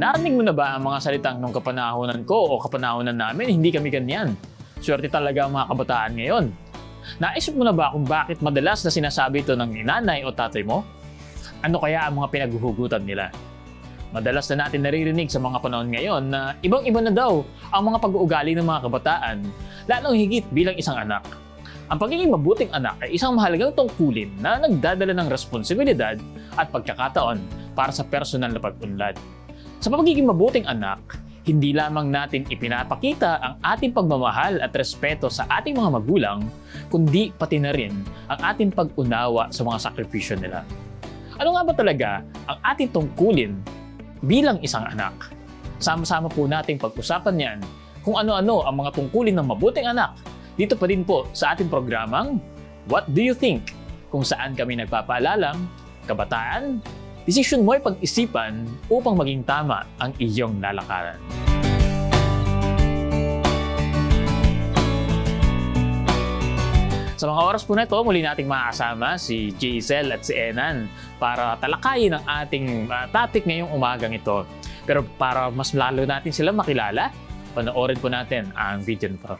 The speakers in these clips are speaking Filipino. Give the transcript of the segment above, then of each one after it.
Narinig mo na ba ang mga salitang nung kapanahonan ko o kapanahonan namin, hindi kami ganyan? Swerte talaga ang mga kabataan ngayon. Naisip mo na ba kung bakit madalas na sinasabi ito ng nanay o tatay mo? Ano kaya ang mga pinaghuhugutan nila? Madalas na natin naririnig sa mga panahon ngayon na ibang-iba na daw ang mga pag-uugali ng mga kabataan, lalong higit bilang isang anak. Ang pagiging mabuting anak ay isang mahalagang tungkulin na nagdadala ng responsibilidad at pagkakataon para sa personal na pag-unlad. Sa pagiging mabuting anak, hindi lamang natin ipinapakita ang ating pagmamahal at respeto sa ating mga magulang, kundi pati na rin ang ating pag-unawa sa mga sakripisyo nila. Ano nga ba talaga ang ating tungkulin bilang isang anak? Sama-sama po nating pag-usapan yan kung ano-ano ang mga tungkulin ng mabuting anak dito pa din po sa ating programang What Do You Think? Kung saan kami nagpapaalalang, kabataan, desisyon mo ay pag-isipan upang maging tama ang iyong lalakaran. Sa mga oras po na ito, muli nating makakasama si Jazel at si Enan para talakayin ang ating topic ngayong umagang ito. Pero para mas lalo natin sila makilala, panoorin po natin ang video nito.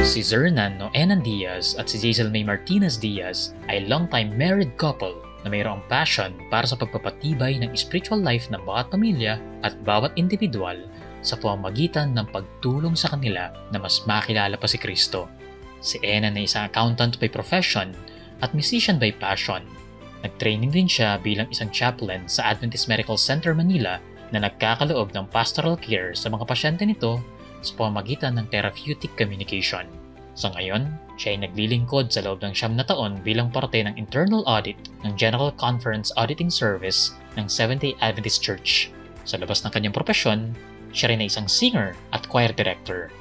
Si Zernan Enan Diaz at si Jazel May Martinez Diaz ay long-time married couple na mayroong passion para sa pagpapatibay ng spiritual life ng bawat pamilya at bawat individual sa pamamagitan ng pagtulong sa kanila na mas makilala pa si Kristo. Si Enan ay isang accountant by profession at musician by passion. Nag-training din siya bilang isang chaplain sa Adventist Medical Center Manila na nagkakaloob ng pastoral care sa mga pasyente nito sa pamamagitan ng therapeutic communication. Sa ngayon, siya ay naglilingkod sa loob ng 9 na taon bilang parte ng internal audit ng General Conference Auditing Service ng Seventh-day Adventist Church. Sa labas ng kanyang propesyon, siya rin ay isang singer at choir director.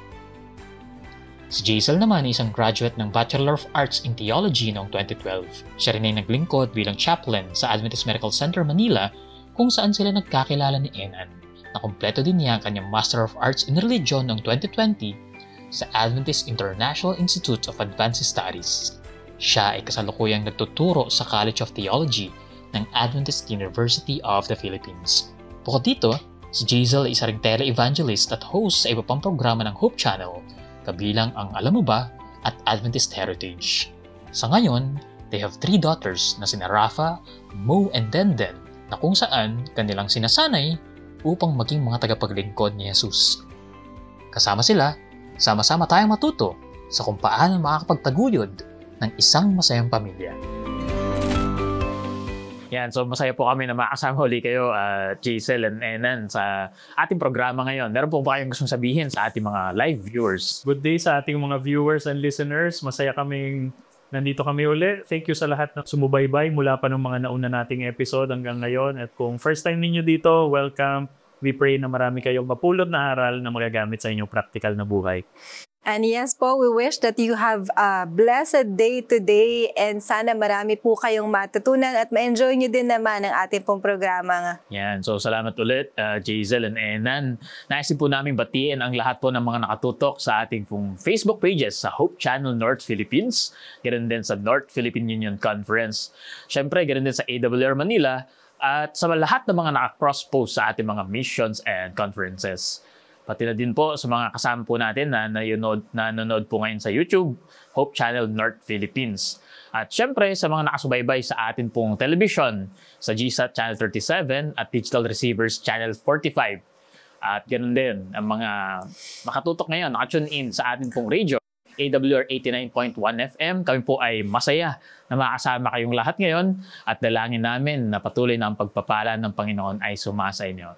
Si Jazel naman ay isang graduate ng Bachelor of Arts in Theology noong 2012. Siya rin ay naglingkod bilang chaplain sa Adventist Medical Center Manila kung saan sila nagkakilala ni Enan. Nakumpleto din niya ang kanyang Master of Arts in Religion noong 2020 sa Adventist International Institute of Advanced Studies. Siya ay kasalukuyang nagtuturo sa College of Theology ng Adventist University of the Philippines. Bukod dito, si Jazel ay isa ring tele-evangelist at host sa iba pang programa ng Hope Channel, kabilang ang Alam Mo Ba at Adventist Heritage. Sa ngayon, they have 3 daughters na sina Rafa, Mo and Denden na kung saan kanilang sinasanay upang maging mga tagapaglingkod ni Jesus. Kasama sila, sama-sama tayong matuto sa kung paano makakapagtaguyod ng isang masayang pamilya. Yan, so masaya po kami na makasama uli kayo, Jazel and Enan, sa ating programa ngayon. Meron po ba kayong gustong sabihin sa ating mga live viewers? Good day sa ating mga viewers and listeners. Masaya kaming nandito kami uli. Thank you sa lahat na sumubaybay mula pa ng mga nauna nating episode hanggang ngayon. At kung first time ninyo dito, welcome. We pray na marami kayong mapulot na aral na magagamit sa inyong practical na buhay. And yes po, we wish that you have a blessed day today and sana marami po kayong matutunan at ma-enjoy nyo din naman ang ating pong programa. Yan, so salamat ulit, Jazel and Enan. Naisin po namin batiin ang lahat po ng mga nakatutok sa ating pong Facebook pages sa Hope Channel North Philippines, ganoon din sa North Philippine Union Conference, syempre ganoon din sa AWR Manila, at sa lahat ng mga naka-cross-post sa ating mga missions and conferences. Pati na din po sa mga kasama po natin na nanonood po ngayon sa YouTube, Hope Channel North Philippines. At syempre sa mga nakasubaybay sa atin pong television, sa GSAT Channel 37 at Digital Receivers Channel 45. At ganoon din ang mga makatutok ngayon, nakatune in sa atin pong radio, AWR 89.1 FM. Kami po ay masaya na makasama kayong lahat ngayon at dalangin namin na patuloy na ang pagpapala ng Panginoon ay sumasa inyo.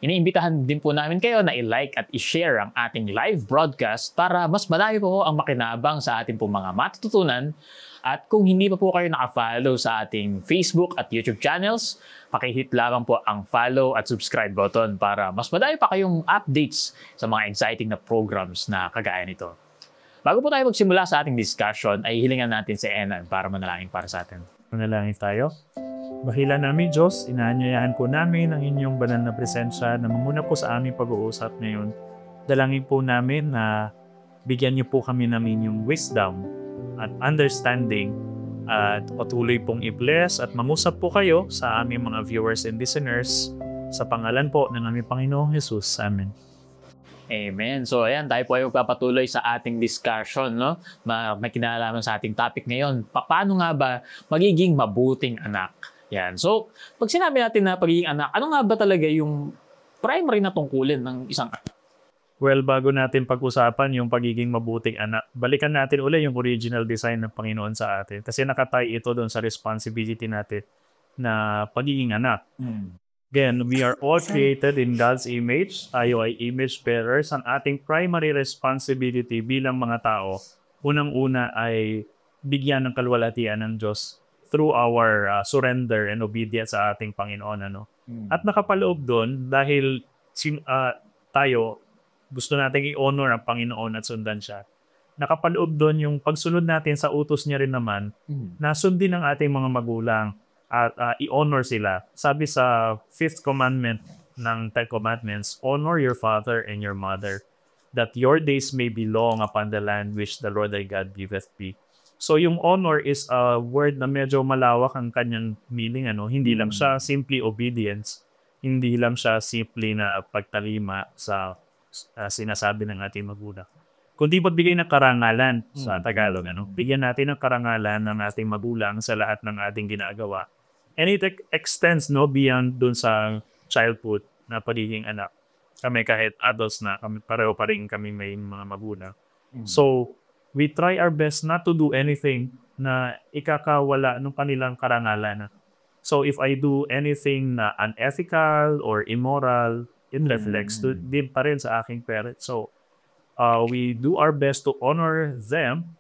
Iniimbitahan din po namin kayo na i-like at i-share ang ating live broadcast para mas marami po ang makinabang sa ating po mga matututunan. At kung hindi pa po kayo naka-follow sa ating Facebook at YouTube channels, pakihit lamang po ang follow at subscribe button para mas madami pa kayong updates sa mga exciting na programs na kagaya nito. Bago po tayo magsimula sa ating discussion, ay hilingan natin si Enan para manalangin para sa atin. Manalangin tayo. Bahila namin, Diyos, inaanyayahan po namin ang inyong banal na presensya na mamuna po sa aming pag-uusap ngayon. Dalangin po namin na bigyan niyo po kami ng inyong wisdom at understanding at patuloy pong i-bless at mangusap po kayo sa aming mga viewers and listeners Sa pangalan po ng aming Panginoong Jesus. Amen. Amen. So ayan, tayo po ay magpapatuloy sa ating discussion, no? May kinalaman sa ating topic ngayon. Paano nga ba magiging mabuting anak? Yan. So, pag sinabi natin na pagiging anak, ano nga ba talaga yung primary na tungkulin ng isang anak? Well, bago natin pag-usapan yung pagiging mabuting anak, balikan natin uli yung original design ng Panginoon sa atin. Kasi nakatay ito doon sa responsibility natin na pagiging anak. Again, we are all created in God's image. Tayo ay image bearers. Ang ating primary responsibility bilang mga tao, unang-una ay bigyan ng kalwalhatian ng Diyos through our surrender and obedience sa ating Panginoon. At nakapaloob doon, dahil tayo, gusto natin i-honor ang Panginoon at sundan siya. Nakapaloob doon yung pagsunod natin sa utos niya rin naman, na sundin ng ating mga magulang at i-honor sila. Sabi sa 5th commandment ng 10 commandments, honor your father and your mother, that your days may be long upon the land which the Lord thy God giveth thee. So yung honor is a word na medyo malawak ang kanyang meaning. Hindi lang siya simply obedience, hindi lang siya simply na pagtalima sa sinasabi ng ating magulang, kundi magbigay ng karangalan sa Tagalog. Bigyan natin ng karangalan ng ating magulang sa lahat ng ating ginagawa. And it extends beyond dun sa childhood na pagiging anak. Kami kahit adults na, pareho pa rin kami may mga magulang. So, we try our best not to do anything na ikakawala ng kanilang karangalan. So, if I do anything na unethical or immoral, it reflects din pa rin sa aking parents. So, we do our best to honor them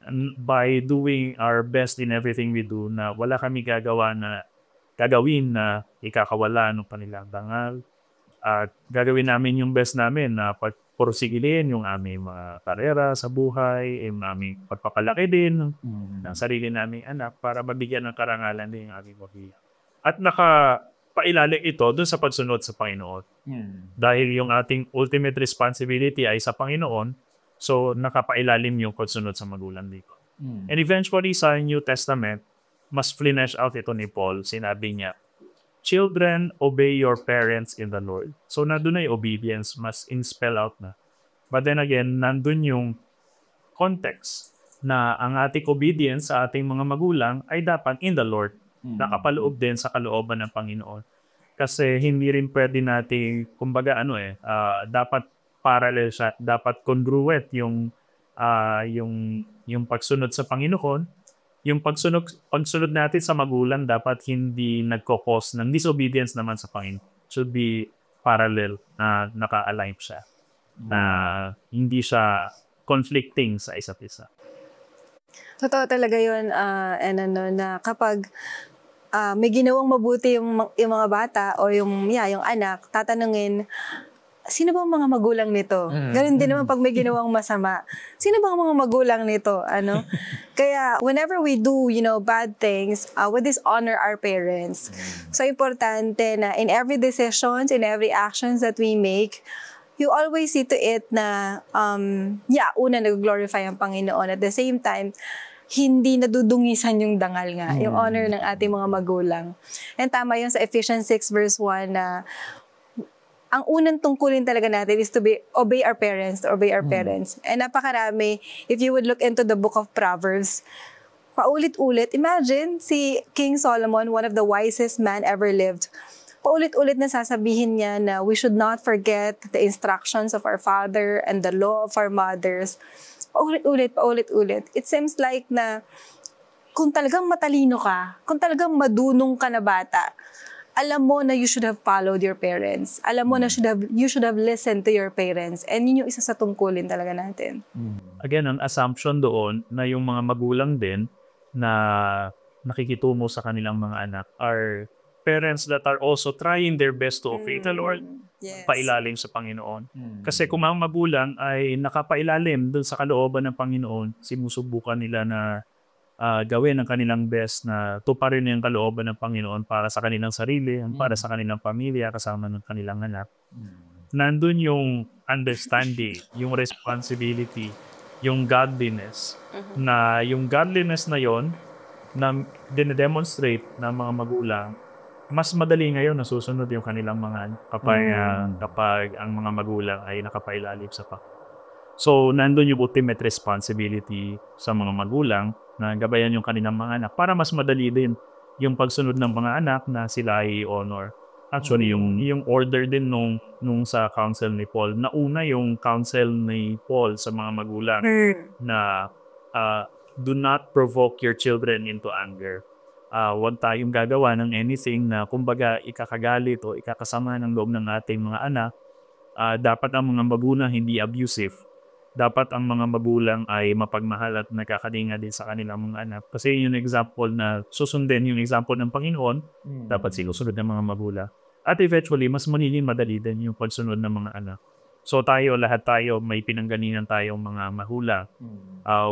and by doing our best in everything we do, na wala kami gagawin na ikakawala ng kanilang dangal. At gagawin namin yung best namin na pagpursigilin yung aming mga karera sa buhay, yung aming pagpapalaki din ng sarili naming anak para mabigyan ng karangalan din yung aming pamilya. At nakapailalim ito dun sa pagsunod sa Panginoon. Dahil yung ating ultimate responsibility ay sa Panginoon, so nakapailalim yung pagsunod sa magulang dito. And eventually sa New Testament, mas flesh out ito ni Paul. Sinabi niya, children, obey your parents in the Lord. So nandun na yung obedience, mas in-spell out na. But then again, nandun yung context na ang ating obedience sa ating mga magulang ay dapat in the Lord. Nakapaloob din sa kalooban ng Panginoon. Kasi hindi rin pwede natin, kumbaga dapat parallel siya, dapat congruent yung pagsunod sa Panginoon. Yung pagsunod natin sa magulang dapat hindi nagko-cause ng disobedience naman sa Panginoon. Should be parallel na naka-align siya. Na hindi siya conflicting sa isa't isa. Totoo talaga yun, na kapag may ginawang mabuti yung mga bata o yung anak, tatanungin, sino bang mga magulang nito? Ganun din naman pag may ginawang masama. Sino bang mga magulang nito? Kaya whenever we do, bad things, we dishonor our parents. So importante na in every decisions, in every actions that we make, you always see to it na, una nag-glorify ang Panginoon. At the same time, hindi nadudungisan yung dangal nga, yung honor ng ating mga magulang. And tama yun sa Ephesians 6 verse 1 na ang unang tungkulin talaga natin is to obey our parents, And napakarami, if you would look into the book of Proverbs, paulit-ulit, imagine si King Solomon, one of the wisest man ever lived, paulit-ulit na sasabihin niya na we should not forget the instructions of our father and the law of our mothers. Paulit-ulit. It seems like na kung talagang matalino ka, kung talagang madunong ka na bata, alam mo na you should have followed your parents. Alam mo na you should have listened to your parents. And yun yung isa sa tungkulin talaga natin. Again, ang assumption doon na yung mga magulang din na nakikitungo sa kanilang mga anak are parents that are also trying their best to obey the Lord, pailalim sa Panginoon. Kasi kung mga magulang ay nakapailalim doon sa kalooban ng Panginoon, sinusubukan nila na gawin ang kanilang best na tuparin yung kalooban ng Panginoon para sa kanilang sarili, para sa kanilang pamilya, kasama ng kanilang anak. Nandun yung understanding, yung responsibility, yung godliness. Na yung godliness na yon na dinedemonstrate ng mga magulang mas madali ngayon nasusunod yung kanilang mga kapag ang mga magulang ay nakapailalim sa pako. So, nandun yung ultimate responsibility sa mga magulang na gabayan yung kanilang mga anak para mas madali din yung pagsunod ng mga anak na sila ay honor. Actually, yung order din nung sa counsel ni Paul, nauna yung counsel ni Paul sa mga magulang na do not provoke your children into anger. Huwag tayong gagawa ng anything na kumbaga ikakagalit o ikakasama ng loob ng ating mga anak. Dapat ang mga magulang hindi abusive. Dapat ang mga magulang ay mapagmahal at nakakalinga din sa kanilang mga anak. Kasi yung example na susundin, yung example ng Panginoon, dapat sinusunod ng mga magulang. At eventually, mas magiging madali din yung pagsunod ng mga anak. So lahat tayo, may pinanggalingan tayong mga magulang.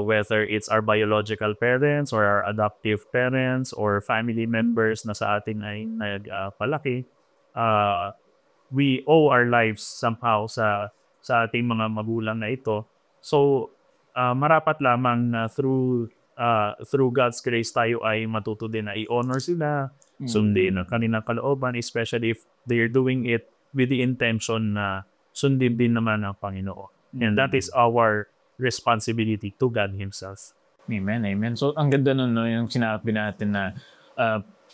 Whether it's our biological parents or our adoptive parents or family members na sa atin ay nagpalaki, we owe our lives somehow sa ating mga magulang na ito. So, marapat lamang na through God's grace tayo ay matuto din na i-honor sila, sundin ang kanilang kalooban, especially if they're doing it with the intention na sundin din naman ang Panginoon. And that is our responsibility to God Himself. Amen, amen. So, ang ganda nun, no, yung sinabi natin na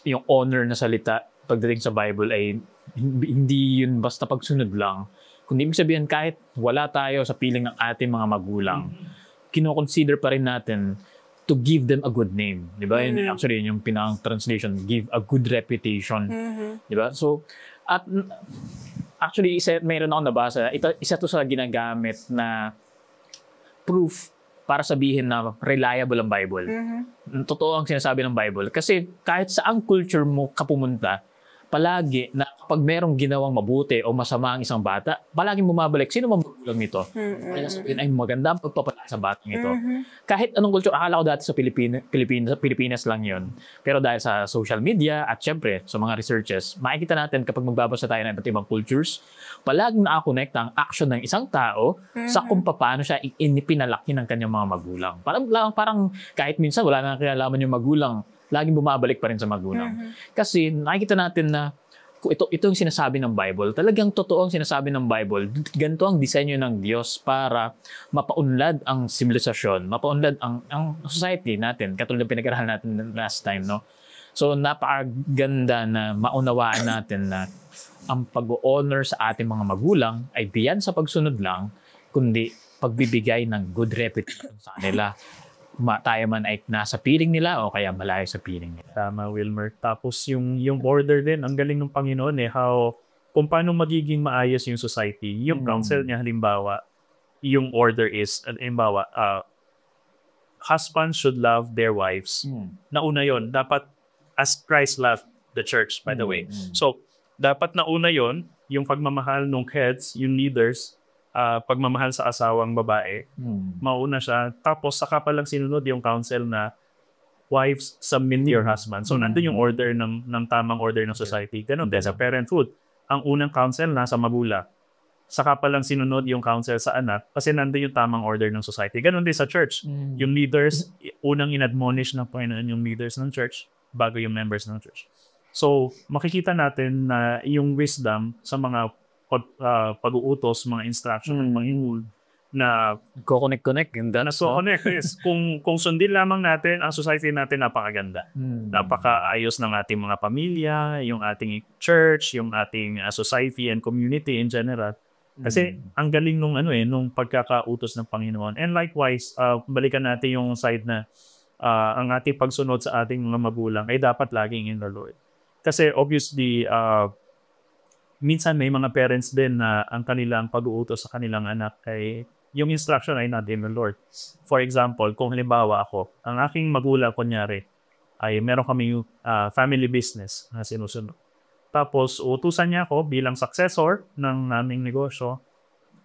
yung honor na salita pagdating sa Bible ay hindi yun basta pagsunod lang. Kundi ibig sabihin, kahit wala tayo sa piling ng ating mga magulang, kino-consider pa rin natin to give them a good name. Di ba? Actually, yun yung pinang translation, give a good reputation. Di ba? So, at actually, mayroon akong nabasa, isa to sa ginagamit na proof para sabihin na reliable ang Bible. Totoo ang sinasabi ng Bible. Kasi kahit saang culture mo kapumunta, palagi na kapag merong ginawang mabuti o masama ang isang bata, palaging bumabalik, sino bang magulang nito? Kaya sabihin, ay maganda ang pagpapala sa batang ito. Kahit anong culture, akala ko dati sa Pilipinas lang yun. Pero dahil sa social media at syempre sa mga researches, makikita natin kapag magbabasa tayo ng iba't ibang cultures, palaging nakakonekta ang action ng isang tao sa kung paano siya pinalaki ng kanyang mga magulang. Parang kahit minsan wala na kinalaman yung magulang, laging bumabalik pa rin sa magulang. Kasi nakikita natin na ito yung sinasabi ng Bible. Talagang totoo ang sinasabi ng Bible. Ganito ang disenyo ng Diyos para mapaunlad ang sibilisasyon, mapaunlad ang society natin. Katulad ng pinag-aralan natin last time, no? So, napakaganda na maunawaan natin na ang pag-honor sa ating mga magulang ay diyan sa pagsunod lang, kundi pagbibigay ng good reputation sa kanila. Tayo man ay nasa piling nila o kaya malayo sa piling nila. Tama, Wilmer. Tapos yung order din, ang galing ng Panginoon kung paano magiging maayos yung society. Yung counsel niya, halimbawa, yung order is, halimbawa, husbands should love their wives. Nauna yon, dapat as Christ loved the church, by the way. So, dapat nauna yon, yung pagmamahal ng heads, yung leaders, pagmamahal sa asawang babae, mauna siya. Tapos saka pa lang sinunod yung counsel na wives, submit to your husband. So nandun yung order ng tamang order ng society. Ganun din sa parenthood. Ang unang counsel nasa magulang. Saka pa lang sinunod yung counsel sa anak kasi nandun yung tamang order ng society. Ganun din sa church. Yung leaders, unang in-admonish ng Panginoon yung leaders ng church bago yung members ng church. So makikita natin na yung wisdom sa mga pag-uutos, mga instruction ng Panginoon na Connect. connect is kung sundin lamang natin, ang society natin napakaganda. Napakaayos ng ating mga pamilya, yung ating church, yung ating society and community in general. Kasi ang galing nung pagkakautos ng Panginoon. And likewise, balikan natin yung side na ang ating pagsunod sa ating mga magulang ay dapat laging in the Lord. Kasi obviously, minsan may mga parents din na ang kanilang pag-uutos sa kanilang anak ay yung instruction ay not in the Lord. For example, kung halimbawa ako, ang aking magulang kunyari ay meron kami family business na sinusunod. Tapos utusan niya ako bilang successor ng aming negosyo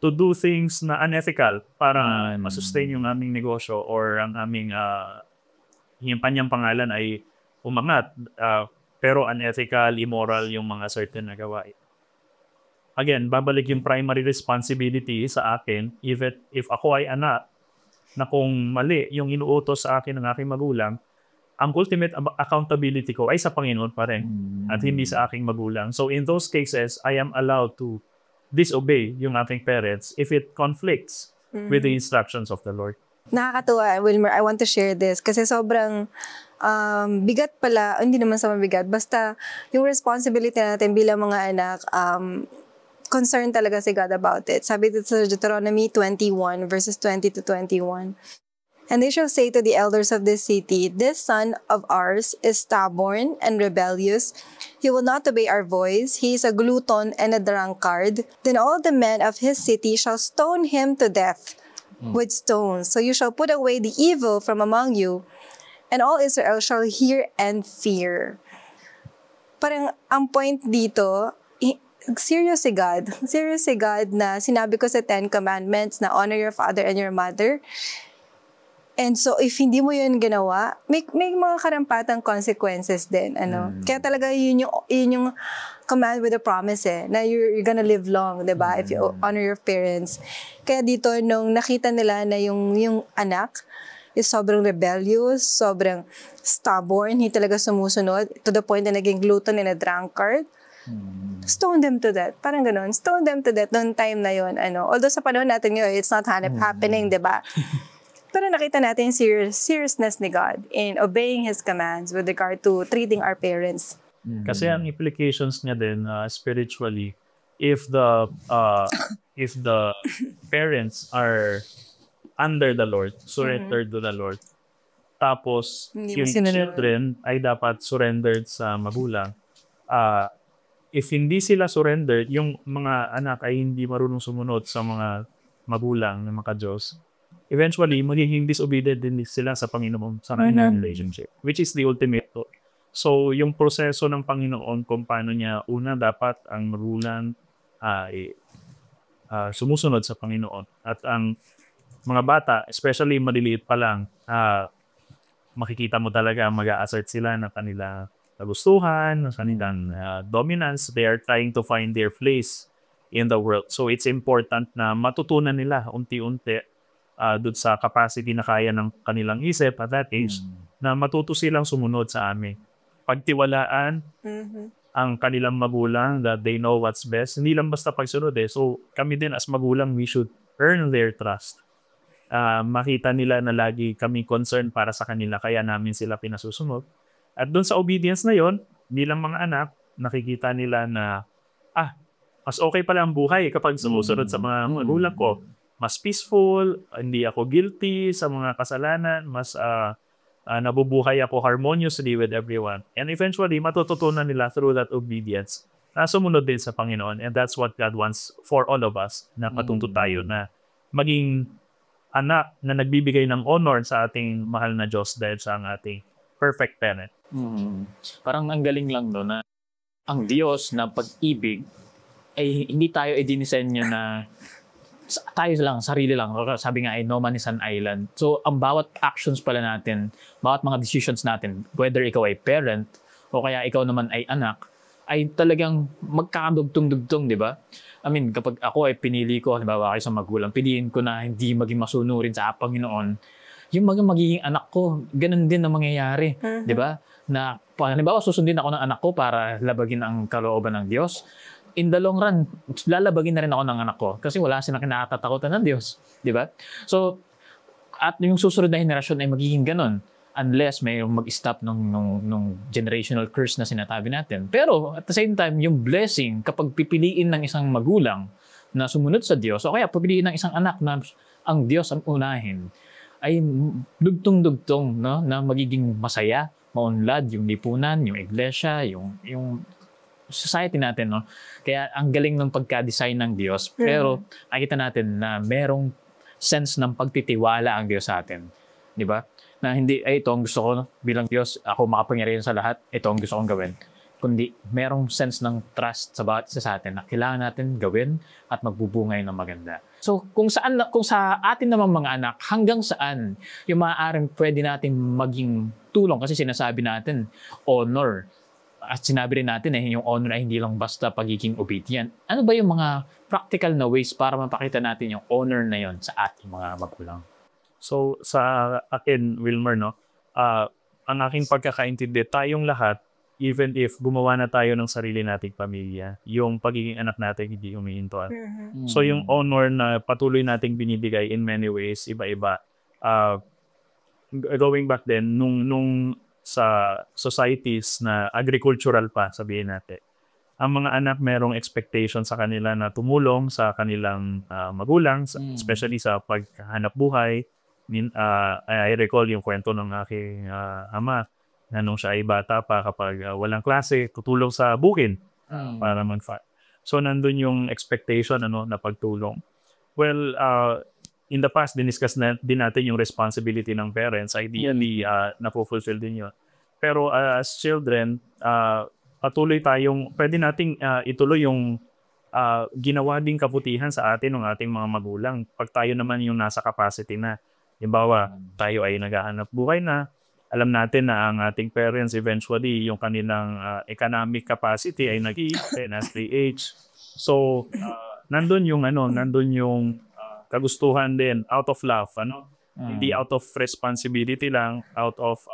to do things na unethical para masustain yung aming negosyo or ang aming yung kanyang pangalan ay umangat pero unethical, immoral yung mga certain na gawain. Again, babalik yung primary responsibility sa akin if ako ay anak na kung mali yung inuutos sa akin ng aking magulang, ang ultimate accountability ko ay sa Panginoon pa rin at hindi sa aking magulang. So in those cases, I am allowed to disobey yung aking parents if it conflicts with the instructions of the Lord. Nakakatuwa, Wilmer. I want to share this kasi sobrang bigat pala, hindi naman sa mabigat, basta yung responsibility natin bilang mga anak, concerned talaga si God about it. Sabi dito sa Deuteronomy 21 verses 20 to 21. And they shall say to the elders of this city, this son of ours is stubborn and rebellious. He will not obey our voice. He is a glutton and a drunkard. Then all the men of his city shall stone him to death with stones. So you shall put away the evil from among you, and all Israel shall hear and fear. Parang ang point dito, serious si God. Serious si God na sinabi ko sa 10 Commandments na honor your father and your mother. And so, if hindi mo yun ginawa, may mga karampatang consequences din. Kaya talaga yun yung command with a promise na you're gonna live long, diba? If you honor your parents. Kaya dito, nung nakita nila na yung anak is sobrang rebellious, sobrang stubborn, hindi talaga sumusunod, to the point na naging glutton and a drunkard, stone them to death. Parang ganun. Stone them to death noong time na yun. Although sa panahon natin ngayon, it's not happening, diba? Pero nakita natin yung seriousness ni God in obeying His commands with regard to treating our parents. Kasi ang implications niya din spiritually, if the parents are under the Lord, surrendered to the Lord, tapos yung children ay dapat surrendered sa magulang. If hindi sila surrendered, yung mga anak ay hindi marunong sumunod sa mga magulang ng mga Diyos, eventually, magiging disobedient din sila sa Panginoon sa kanilang relationship, which is the ultimate goal. So, yung proseso ng Panginoon kung paano niya, una, dapat ang magulang sumusunod sa Panginoon. At ang mga bata, especially maliliit pa lang, makikita mo talaga mag-a-assert sila ng kanilang kagustuhan, ng kanilang dominance. They are trying to find their place in the world. So, it's important na matutunan nila unti-unti doon sa capacity na kaya ng kanilang isip at that age, na matuto silang sumunod sa amin. Pagtiwalaan ang kanilang magulang that they know what's best. Hindi lang basta pagsunod So, kami din as magulang, we should earn their trust. Makita nila na lagi kami concerned para sa kanila, kaya namin sila pinasusunod. At doon sa obedience na yon, bilang mga anak, nakikita nila na, mas okay pala ang buhay kapag sumusunod sa mga magulang ko. Mas peaceful, hindi ako guilty sa mga kasalanan, mas nabubuhay ako harmoniously with everyone. And eventually, matututunan nila through that obedience na sumunod din sa Panginoon. And that's what God wants for all of us, na matuto tayo na maging anak na nagbibigay ng honor sa ating mahal na Diyos dahil sa ating perfect parent. Parang ang galing lang no, na ang Diyos na pag-ibig ay hindi tayo idinisenyo na tayo lang, sarili lang. Sabi nga ay no man is an island. So, ang bawat actions pala natin, bawat mga decisions natin, whether ikaw ay parent o kaya ikaw naman ay anak, ay talagang magkakadugtong-dugtong, di ba? I mean, kapag ako ay pinili ko, halimbawa kayo sa magulang, piliin ko na hindi maging masunurin sa Panginoon, yung magiging anak ko, ganun din ang mangyayari, di ba? Na, halimbawa, susundin ako ng anak ko para labagin ang kalooban ng Diyos. In the long run, lalabagin na rin ako ng anak ko kasi wala silang kinatatakutan ng Diyos. Di ba? So, at yung susunod na henerasyon ay magiging ganun unless may mag-stop nung generational curse na sinatabi natin. Pero at the same time, yung blessing kapag pipiliin ng isang magulang na sumunod sa Diyos o kaya pipiliin ng isang anak na ang Diyos ang unahin, ay dugtong-dugtong, no? Na magiging masaya, maunlad yung lipunan, yung iglesia, yung society natin, no? Kaya ang galing ng pagka-design ng Diyos, pero nakita natin na merong sense ng pagtitiwala ang Diyos sa atin. Di ba? Na hindi, ito ang gusto ko, no? Bilang Diyos, ako makapangyarihan sa lahat, ito ang gusto kong gawin. Kundi merong sense ng trust sa bawat isa sa atin na kailangan natin gawin at magbubungay ng maganda. So, kung sa atin namang mga anak, hanggang saan yung maaaring pwede natin maging tulong, kasi sinasabi natin, honor. At sinabi rin natin yung honor ay hindi lang basta pagiging obedient. Ano ba yung mga practical na ways para mapakita natin yung honor na yon sa ating mga magulang? So, sa akin, Wilmer, no, ang aking pagkakaintindi, tayong lahat, even if gumawa na tayo ng sarili nating pamilya, yung pagiging anak natin hindi humihinto. So yung honor na patuloy nating binibigay in many ways, iba-iba. Going back then, nung sa societies na agricultural pa, sabihin natin, ang mga anak merong expectation sa kanila na tumulong sa kanilang magulang, especially sa paghanap buhay. I recall yung kwento ng aking ama na nung siya ay bata pa, kapag walang klase, tutulong sa bukid para mag-farm. So nandun yung expectation na pagtulong. Well, in the past, diniscuss din natin yung responsibility ng parents. Ideally, napufulfill din yun. Pero as children, patuloy pwede nating ituloy yung ginawa ding kabutihan sa atin ng ating mga magulang. Pag tayo naman yung nasa capacity na, halimbawa, tayo ay naghahanap buhay na, alam natin na ang ating parents eventually, yung kanilang economic capacity ay nag-i-increase as they age. So, nandun yung kagustuhan din, out of love, hindi out of responsibility lang, out of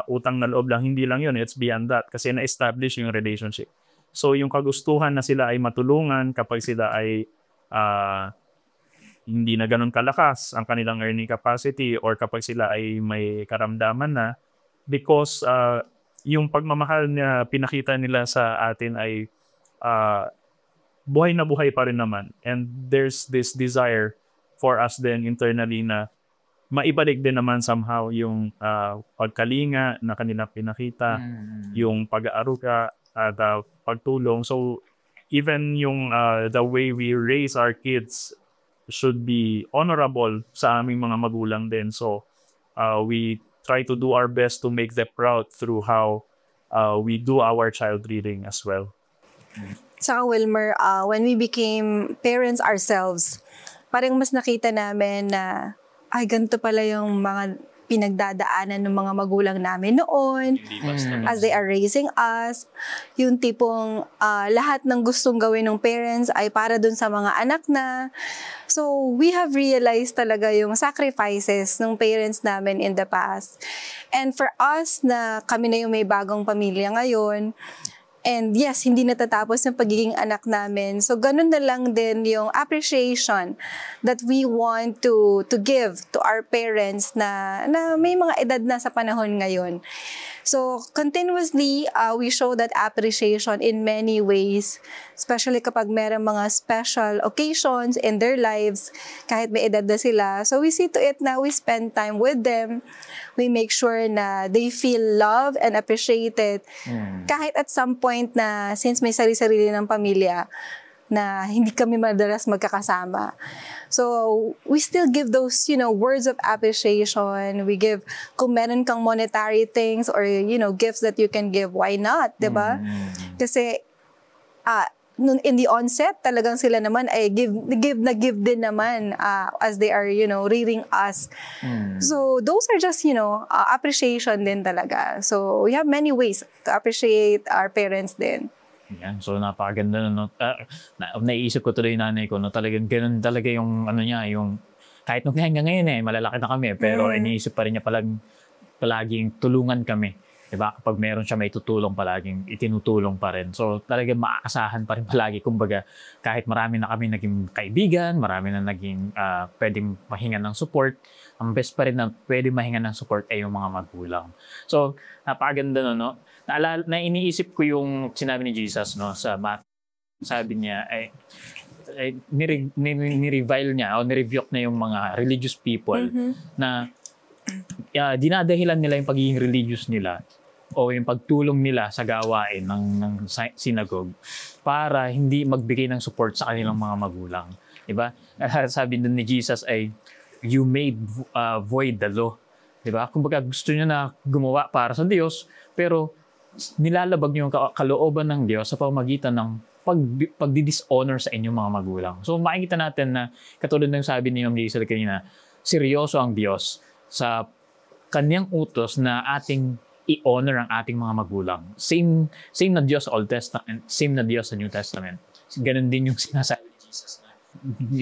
utang na loob lang, hindi lang yun, it's beyond that kasi na-establish yung relationship. So yung kagustuhan na sila ay matulungan kapag sila ay hindi na ganun kalakas ang kanilang earning capacity or kapag sila ay may karamdaman na, because yung pagmamahal na pinakita nila sa atin ay buhay na buhay pa rin naman, and there's this desire for us then internally na maibalik din naman somehow yung pagkalinga na kanila pinakita, yung pag-aaruga at pagtulong. So even yung the way we raise our kids should be honorable sa aming mga magulang din. So we try to do our best to make them proud through how we do our child rearing as well. Saka Wilmer, when we became parents ourselves, parang mas nakita namin na ay, ganito pala yung mga pinagdadaanan ng mga magulang namin noon as they are raising us. Yung tipong lahat ng gustong gawin ng parents ay para dun sa mga anak na. So, we have realized talaga yung sacrifices ng parents namin in the past. And for us na kami na yung may bagong pamilya ngayon, and yes, hindi natatapos yung pagiging anak namin. So, ganun na lang din yung appreciation that we want to give to our parents na may mga edad na sa panahon ngayon. So, continuously, we show that appreciation in many ways, especially kapag merong mga special occasions in their lives, kahit may edad na sila. So, we see to it na we spend time with them. We make sure na they feel loved and appreciated. Kahit at some point na, since may sarili-sarili ng pamilya, na hindi kami madalas magkakasama. So, we still give those, words of appreciation. We give, kung meron kang monetary things or, gifts that you can give, why not, diba? Kasi, in the onset, talagang sila naman ay give din naman as they are, rearing us. So, those are just, appreciation din talaga. So, we have many ways to appreciate our parents din. Yan. So, napakaganda naiisip ko tuloy yung nanay ko, talagang ganun talaga yung, yung, kahit nung hanggang ngayon malalaki na kami, pero iniisip pa rin niya palaging tulungan kami. Diba? Kapag meron siya may tutulong, palaging itinutulong pa rin. So, talagang maaasahan pa rin palagi. Kumbaga, kahit marami na kami naging kaibigan, marami na naging pwedeng mahinga ng support, ang best pa rin na pwedeng mahinga ng support ay yung mga magulang. So, napakaganda na iniisip ko yung sinabi ni Jesus sa Matthew. Sabi niya ay nirevile niya o nirebuke na yung mga religious people na dinadahilan nila yung pagiging religious nila o yung pagtulong nila sa gawain ng synagogue para hindi magbigay ng support sa kanilang mga magulang. Diba? Sabi din ni Jesus ay, you made void the law. Diba? Kumbaga gusto niya na gumawa para sa Diyos, pero nilalabag niyo yung kalooban ng Diyos sa pamamagitan ng pagdi-dishonor sa inyong mga magulang. So makikita natin na katulad ng sabi ni Ma'am Jaisal kanina, seryoso ang Diyos sa kanyang utos na ating i-honor ang ating mga magulang. Same na Diyos sa Old Testament, same na Diyos sa New Testament. Ganun din yung sinasabi ni Jesus na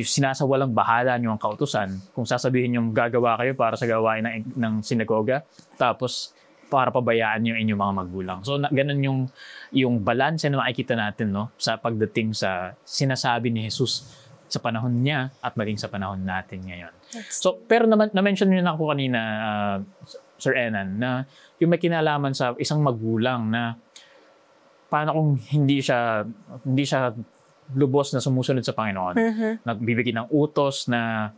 sinasawalang bahala niyo ang kautusan. Kung sasabihin niyo gagawa kayo para sa gawain ng sinagoga, tapos para pabayaan yung inyong mga magulang. So ganun yung balance na makikita natin, no, sa pagdating sa sinasabi ni Jesus sa panahon niya at maging sa panahon natin ngayon. So pero na-mention niyo na ako kanina, Sir Enan, na yung may kinalaman sa isang magulang na paano kung hindi siya lubos na sumusunod sa Panginoon. Nagbibigay ng utos na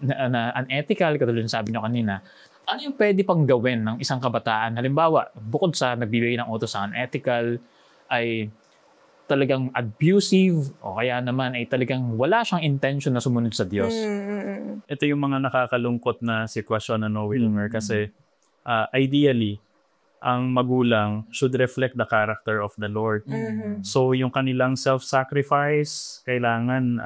unethical, katulad ng sabi niyo kanina. Ano yung pwede pang gawin ng isang kabataan? Halimbawa, bukod sa nagbibigay ng utos na unethical, ay talagang abusive o kaya naman ay talagang wala siyang intention na sumunod sa Diyos. Ito yung mga nakakalungkot na sitwasyon na Wilmer, kasi ideally, ang magulang should reflect the character of the Lord. So yung kanilang self-sacrifice, kailangan,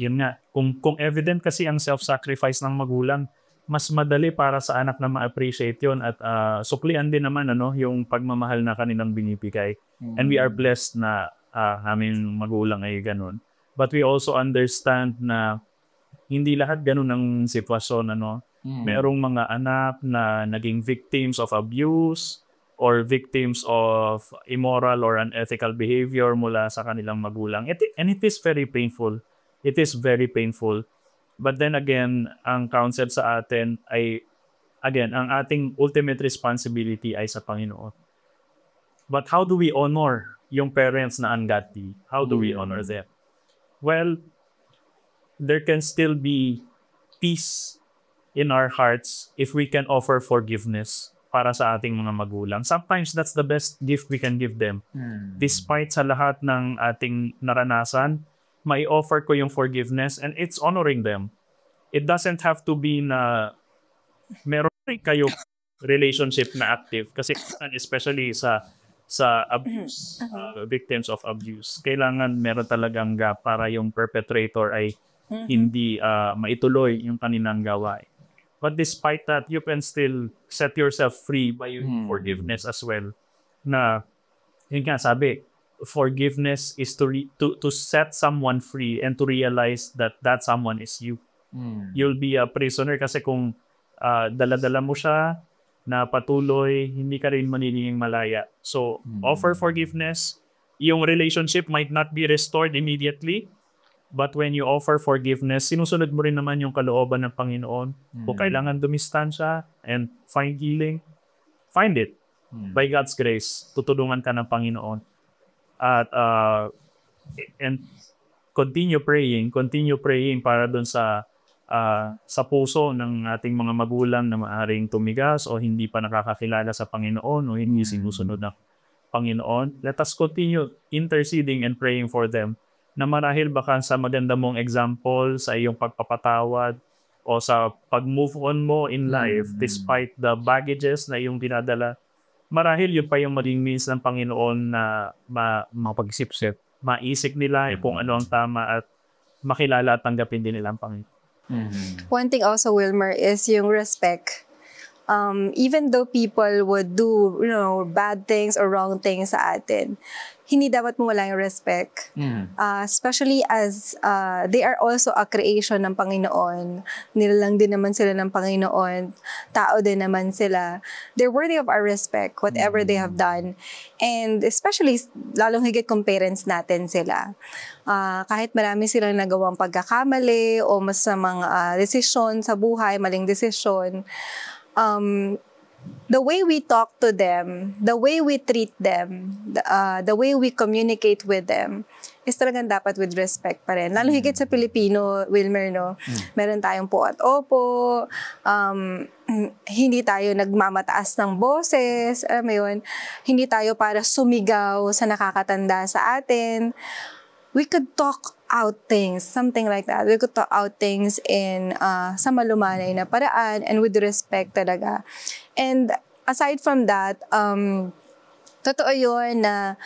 yun nga, kung evident kasi ang self-sacrifice ng magulang, mas madali para sa anak na ma-appreciate yun at suklian din naman yung pagmamahal na kanilang binibigay. And we are blessed na aming magulang ay ganun. But we also understand na hindi lahat ganun ang sitwasyon. Merong mga anak na naging victims of abuse or victims of immoral or unethical behavior mula sa kanilang magulang. And it is very painful. It is very painful. But then again, ang counsel sa atin ay, again, ang ating ultimate responsibility ay sa Panginoon. But how do we honor yung parents na ungodly? How do we honor them? Well, there can still be peace in our hearts if we can offer forgiveness para sa ating mga magulang. Sometimes that's the best gift we can give them. Despite sa lahat ng ating naranasan, may offer ko yung forgiveness and it's honoring them. It doesn't have to be na meron rin kayo relationship na active kasi especially sa abuse, victims of abuse. Kailangan meron talagang gap para yung perpetrator ay hindi maituloy yung kanilang gawain. But despite that, you can still set yourself free by forgiveness as well. Na, yun nga sabi, forgiveness is to set someone free and to realize that that someone is you. You'll be a prisoner kasi kung dala-dala mo siya na patuloy, hindi ka rin manilinging malaya. So, offer forgiveness. Yung relationship might not be restored immediately, but when you offer forgiveness, sinusunod mo rin naman yung kalooban ng Panginoon. Kung kailangan dumistansya and find healing, find it. By God's grace, tutulungan ka ng Panginoon. At and continue praying para dun sa puso ng ating mga magulang na maaaring tumigas o hindi pa nakakakilala sa Panginoon o hindi sinusunod ng Panginoon. Let us continue interceding and praying for them na marahil baka sa maganda mong example sa iyong pagpapatawad o sa pag-move on mo in life despite the baggages na iyong dinadala, marahil yun pa yung maging means ng Panginoon na mapag-isip-isip, maisip nila kung ano ang tama at makilala at tanggapin din nila ang Panginoon. One thing also, Wilmer, is yung respect. Even though people would do, bad things or wrong things sa atin, hindi dapat mawala yung respect. Especially as they are also a creation ng Panginoon. Nilalang din naman sila ng Panginoon. Tao din naman sila. They're worthy of our respect, whatever they have done. And especially, lalong higit kung parents natin sila. Kahit marami silang nagawang pagkakamali o masamang desisyon sa buhay, maling desisyon, the way we talk to them, the way we treat them, the way we communicate with them, is talagang dapat with respect pa rin. Lalo higit sa Pilipino, Wilmer, meron tayong po at opo, hindi tayo nagmamataas ng boses, alam mo yun, hindi tayo para sumigaw sa nakakatanda sa atin. We could talk out things, something like that. We could talk out things in sa malumanay na paraan and with respect talaga. And aside from that, totoo yun na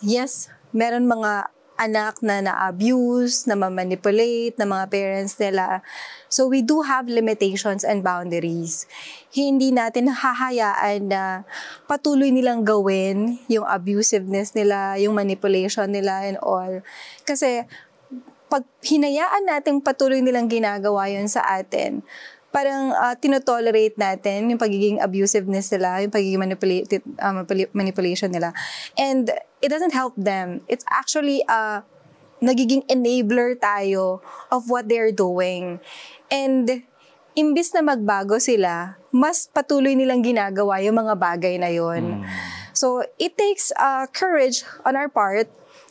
yes, meron mga anak na na-abuse, na ma-manipulate, na mga parents nila. So we do have limitations and boundaries. Hindi natin hahayaan na patuloy nilang gawin yung abusiveness nila, yung manipulation nila and all. Kasi pag hinayaan natin patuloy nilang ginagawa yun sa atin, parang tinotolerate natin yung pagiging abusiveness nila, yung pagiging manipulation nila. And it doesn't help them. It's actually nagiging enabler tayo of what they're doing. And imbis na magbago sila, mas patuloy nilang ginagawa yung mga bagay na yon. So it takes courage on our part.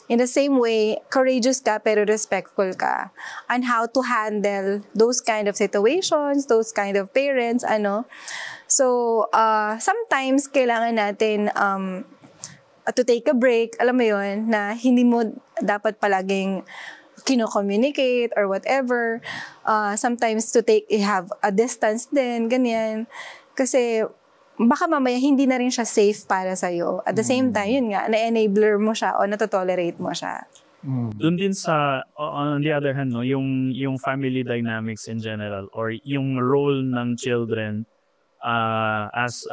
In the same way, courageous ka pero respectful ka on how to handle those kind of situations, those kind of parents, ano. So, sometimes kailangan natin to take a break, alam mo yun, na hindi mo dapat palaging kino-communicate or whatever. Sometimes have a distance din, ganyan. Kasi baka mamaya hindi na rin siya safe para sa'yo. At the same time, yun nga, na-enabler mo siya o na-tolerate mo siya. Doon din sa, on the other hand, no, yung family dynamics in general or yung role ng children as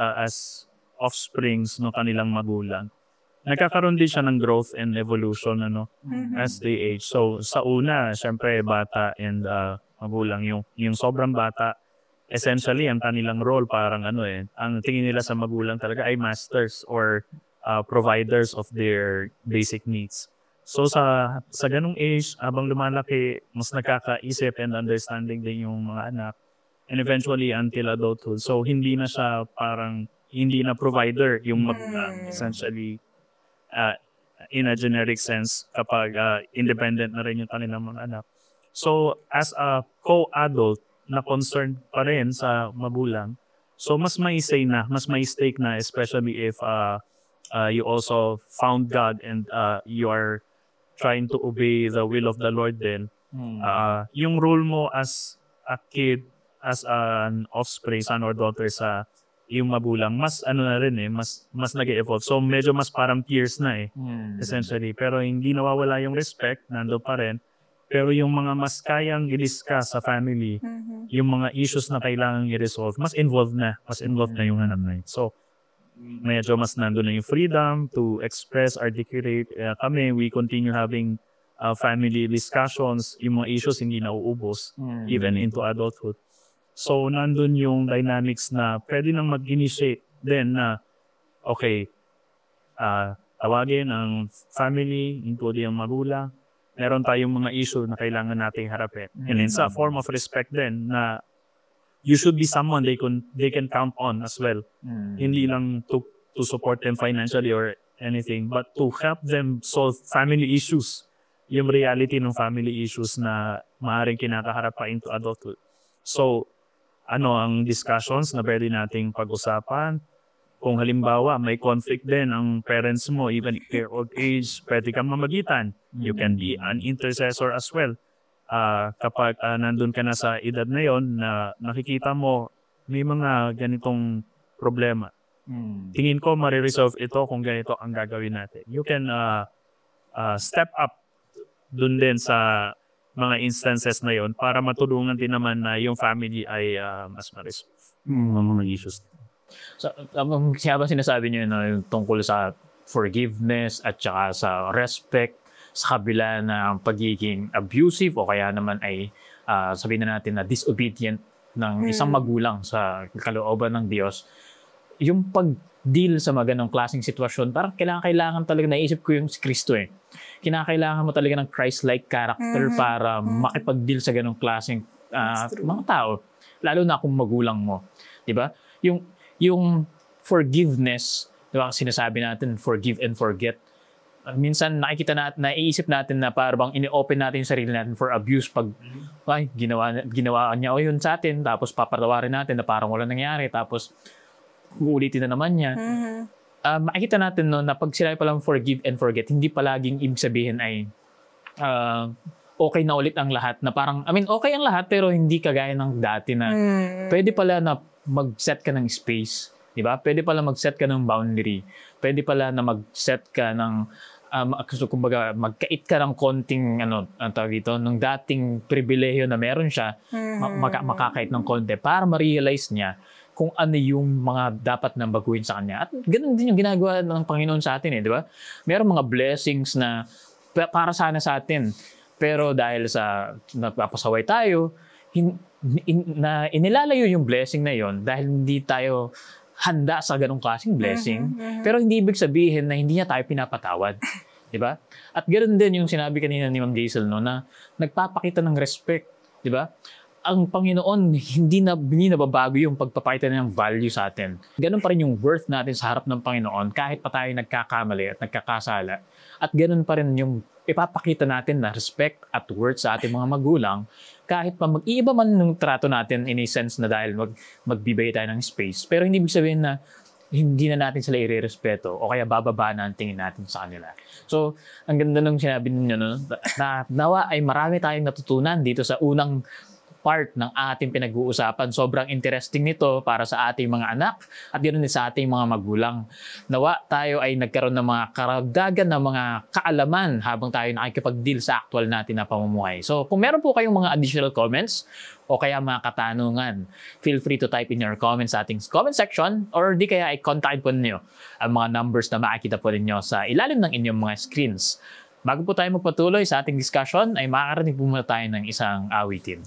offsprings ng kanilang magulang. Nagkakaroon din siya ng growth and evolution as they age. So, sa una, syempre, bata and magulang. Yung sobrang bata, essentially, ang kanilang role parang ang tingin nila sa magulang talaga ay masters or providers of their basic needs. So sa ganung age, habang lumalaki, mas nakakaisip and understanding din yung mga anak. And eventually until adulthood. So hindi na siya hindi na provider yung magulang. Essentially, in a generic sense, kapag independent na rin yung kanilang mga anak. So as a co-adult, na concerned pa rin sa magulang. So mas may say na, mas may stake na, especially if you also found God and you are trying to obey the will of the Lord then. Yung role mo as a kid, as an offspring, son or daughter sa yung magulang, mas na rin mas nag-evolve. So medyo mas parang peers na essentially. Pero hindi nawawala yung respect, nando pa rin. Pero yung mga mas kayang i-discuss sa family, yung mga issues na kailangan i-resolve, mas involved na yung anak na yun. So, medyo mas nandun na yung freedom to express, articulate. Kami, we continue having family discussions. Yung mga issues hindi na uubos, even into adulthood. So, nandun yung dynamics na pwede nang mag-initiate din na, okay, tawagin ang family, including ang magulang, meron tayong mga issue na kailangan nating harapin. And it's a form of respect din na you should be someone they can count on as well. Hindi lang to support them financially or anything, but to help them solve family issues. Yung reality ng family issues na maaaring kinakaharap pa into adulthood. So, ang discussions na pwede nating pag-usapan? Kung halimbawa may conflict din ang parents mo, even if they're old age, pwede kang mamagitan. You can be an intercessor as well. Kapag nandun ka na sa edad na yon na nakikita mo may mga ganitong problema. Tingin ko mariresolve ito kung ganito ang gagawin natin. You can step up dun din sa mga instances na yon para matulungan din naman na yung family ay mas ma-resolve mga issues. So, habang sinasabi niyo yung tungkol sa forgiveness at saka sa respect sa kabila ng pagiging abusive o kaya naman ay sabihin na natin na disobedient ng isang magulang sa kalooban ng Diyos, yung pag-deal sa mga ganong klaseng sitwasyon, parang kailangan talaga, naisip ko yung si Kristo kinakailangan mo talaga ng Christ-like character para makipag-deal sa ganong klaseng mga tao, lalo na kung magulang mo, di ba? Yung forgiveness, di ba, sinasabi natin, forgive and forget. Minsan naiisip natin na parang ini-open natin yung sarili natin for abuse pag ginawa niya yun sa atin, tapos papatawarin natin na parang wala nangyari, tapos uulitin na naman niya. Makikita natin na pag sinabi palang forgive and forget, hindi palaging ibig sabihin ay okay na ulit ang lahat, na parang, okay ang lahat pero hindi kagaya ng dati na pwede pala na mag-set ka ng space, di ba? Pwede pala mag-set ka ng boundary. Pwede pala na mag-set ka ng kumbaga magkait ka ng konting ang tawag dito, nung dating pribilehiyo na meron siya, makakait ng konti para ma-realize niya kung ano yung mga dapat na baguhin sa kanya. At ganoon din yung ginagawa ng Panginoon sa atin, di ba? Meron mga blessings na para sana sa atin. Pero dahil sa nagpapasaway tayo, inilalayo yung blessing na yon dahil hindi tayo handa sa ganong klaseng blessing. Pero hindi ibig sabihin na hindi niya tayo pinapatawad. Diba? At ganoon din yung sinabi kanina ni Ma'am Jaisel, no, na nagpapakita ng respect. Diba? Ang Panginoon, hindi nababago yung pagpapakita ng value sa atin. Ganun pa rin yung worth natin sa harap ng Panginoon kahit pa tayo nagkakamali at nagkakasala. At ganun pa rin yung ipapakita natin na respect at worth sa ating mga magulang kahit pa mag-iiba man ng trato natin in a sense na dahil magbibigay tayo ng space. Pero hindi ibig sabihin na hindi na natin sila irerespeto o kaya bababa na ang tingin natin sa kanila. So, ang ganda nung sinabi ninyo, no, na nawa ay marami tayong natutunan dito sa unang part ng ating pinag-uusapan. Sobrang interesting nito para sa ating mga anak at ganoon din sa ating mga magulang. Nawa tayo ay nagkaroon ng mga karagdagan ng mga kaalaman habang tayo nakikipag-deal sa actual natin na pamumuhay. So kung meron po kayong mga additional comments o kaya mga katanungan, feel free to type in your comments sa ating comment section or di kaya ay contact po ninyo ang mga numbers na makikita po ninyo sa ilalim ng inyong mga screens. Bago po tayo magpatuloy sa ating discussion ay makakarinig po muna tayo ng isang awitin.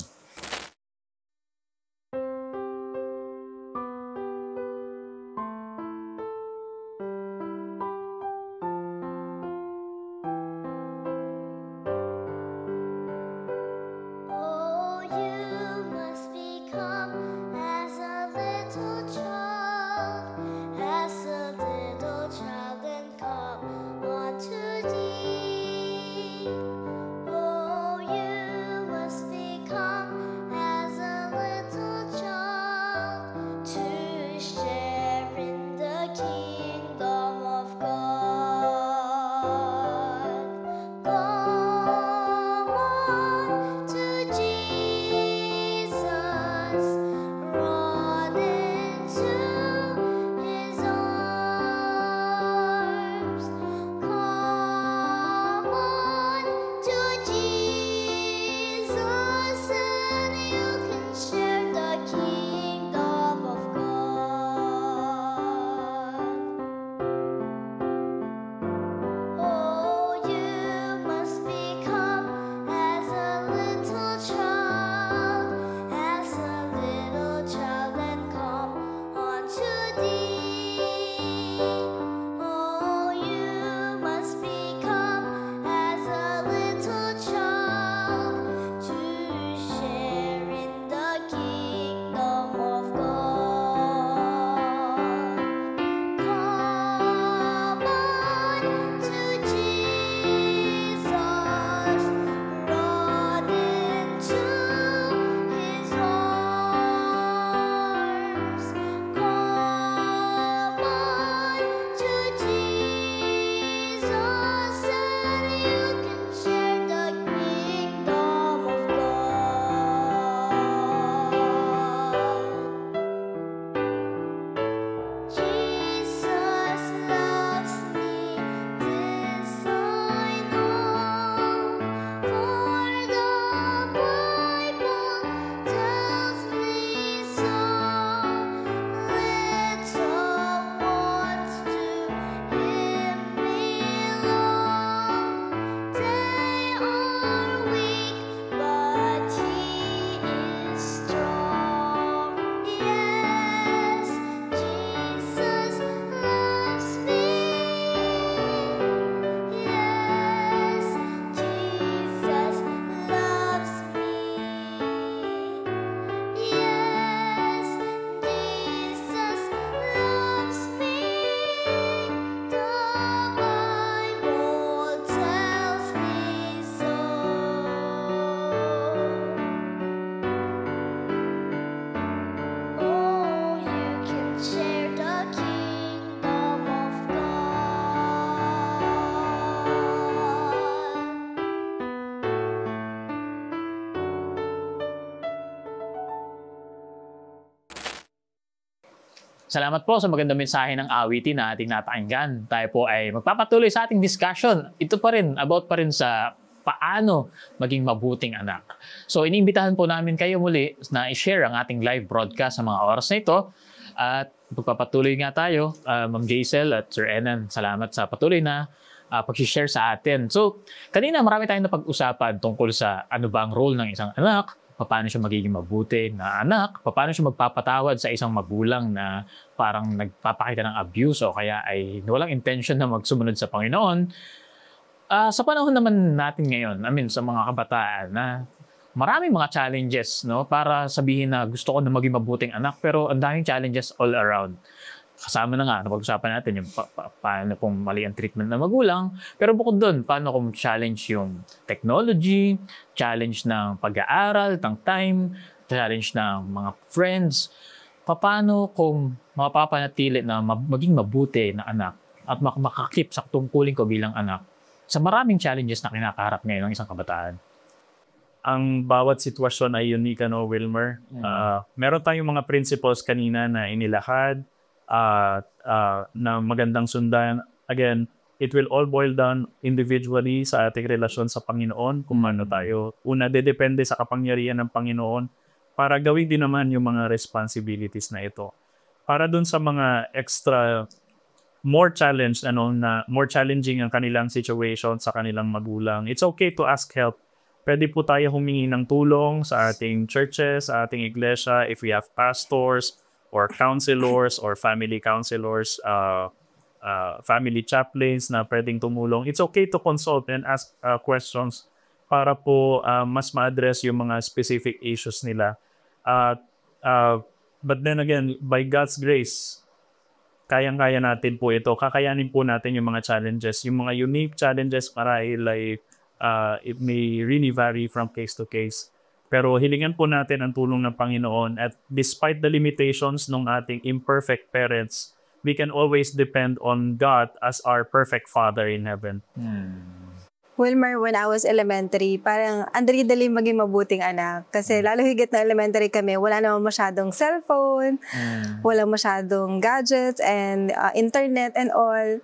Salamat po sa magandang mensahe ng awitin na ating napakinggan. Tayo po ay magpapatuloy sa ating discussion. Ito pa rin, about pa rin sa paano maging mabuting anak. So, iniimbitahan po namin kayo muli na i-share ang ating live broadcast sa mga oras na ito. At magpapatuloy nga tayo, Ma'am Jaisel at Sir Enan. Salamat sa patuloy na pag-share sa atin. So, kanina marami tayong napag-usapan tungkol sa ano ba ang role ng isang anak, paano siya magiging mabuti na anak, paano siya magpapatawad sa isang magulang na parang nagpapakita ng abuse o kaya ay walang intention na magsumunod sa Panginoon. Sa panahon naman natin ngayon, sa mga kabataan na maraming mga challenges, no, para sabihin na gusto ko na maging mabuting anak, pero ang daming challenges all around. Kasama na nga, napag-usapan natin yung paano kung mali ang treatment ng magulang. Pero bukod doon, paano kung challenge yung technology, challenge ng pag-aaral, ng time, challenge ng mga friends. Paano kung mapapanatili na maging mabuti na anak at makakip sa tungkulin ko bilang anak sa maraming challenges na kinakaharap ngayon ng isang kabataan? Ang bawat sitwasyon ay unique, Wilmer. Meron tayong mga principles kanina na inilahad, na magandang sundan. Again, it will all boil down individually sa ating relasyon sa Panginoon, kung ano tayo. Una, depende sa kapangyarihan ng Panginoon para gawin din naman yung mga responsibilities na ito. Para dun sa mga extra, more challenging ang kanilang situation sa kanilang magulang, it's okay to ask help. Pwede po tayo humingi ng tulong sa ating churches, sa ating iglesia, if we have pastors, or counselors, or family counselors, family chaplains na pwedeng tumulong. It's okay to consult and ask questions para po mas ma-address yung mga specific issues nila. But then again, by God's grace, kayang-kaya natin po ito. Kakayanin po natin yung mga challenges. Yung mga unique challenges marahil ay it may really vary from case to case. Pero hilingan po natin ang tulong ng Panginoon, at despite the limitations ng ating imperfect parents, we can always depend on God as our perfect Father in heaven. Wilmer, when I was elementary, parang andali-dali maging mabuting anak. Kasi lalo higit na elementary kami, wala naman masyadong cellphone, wala masyadong gadgets and internet and all.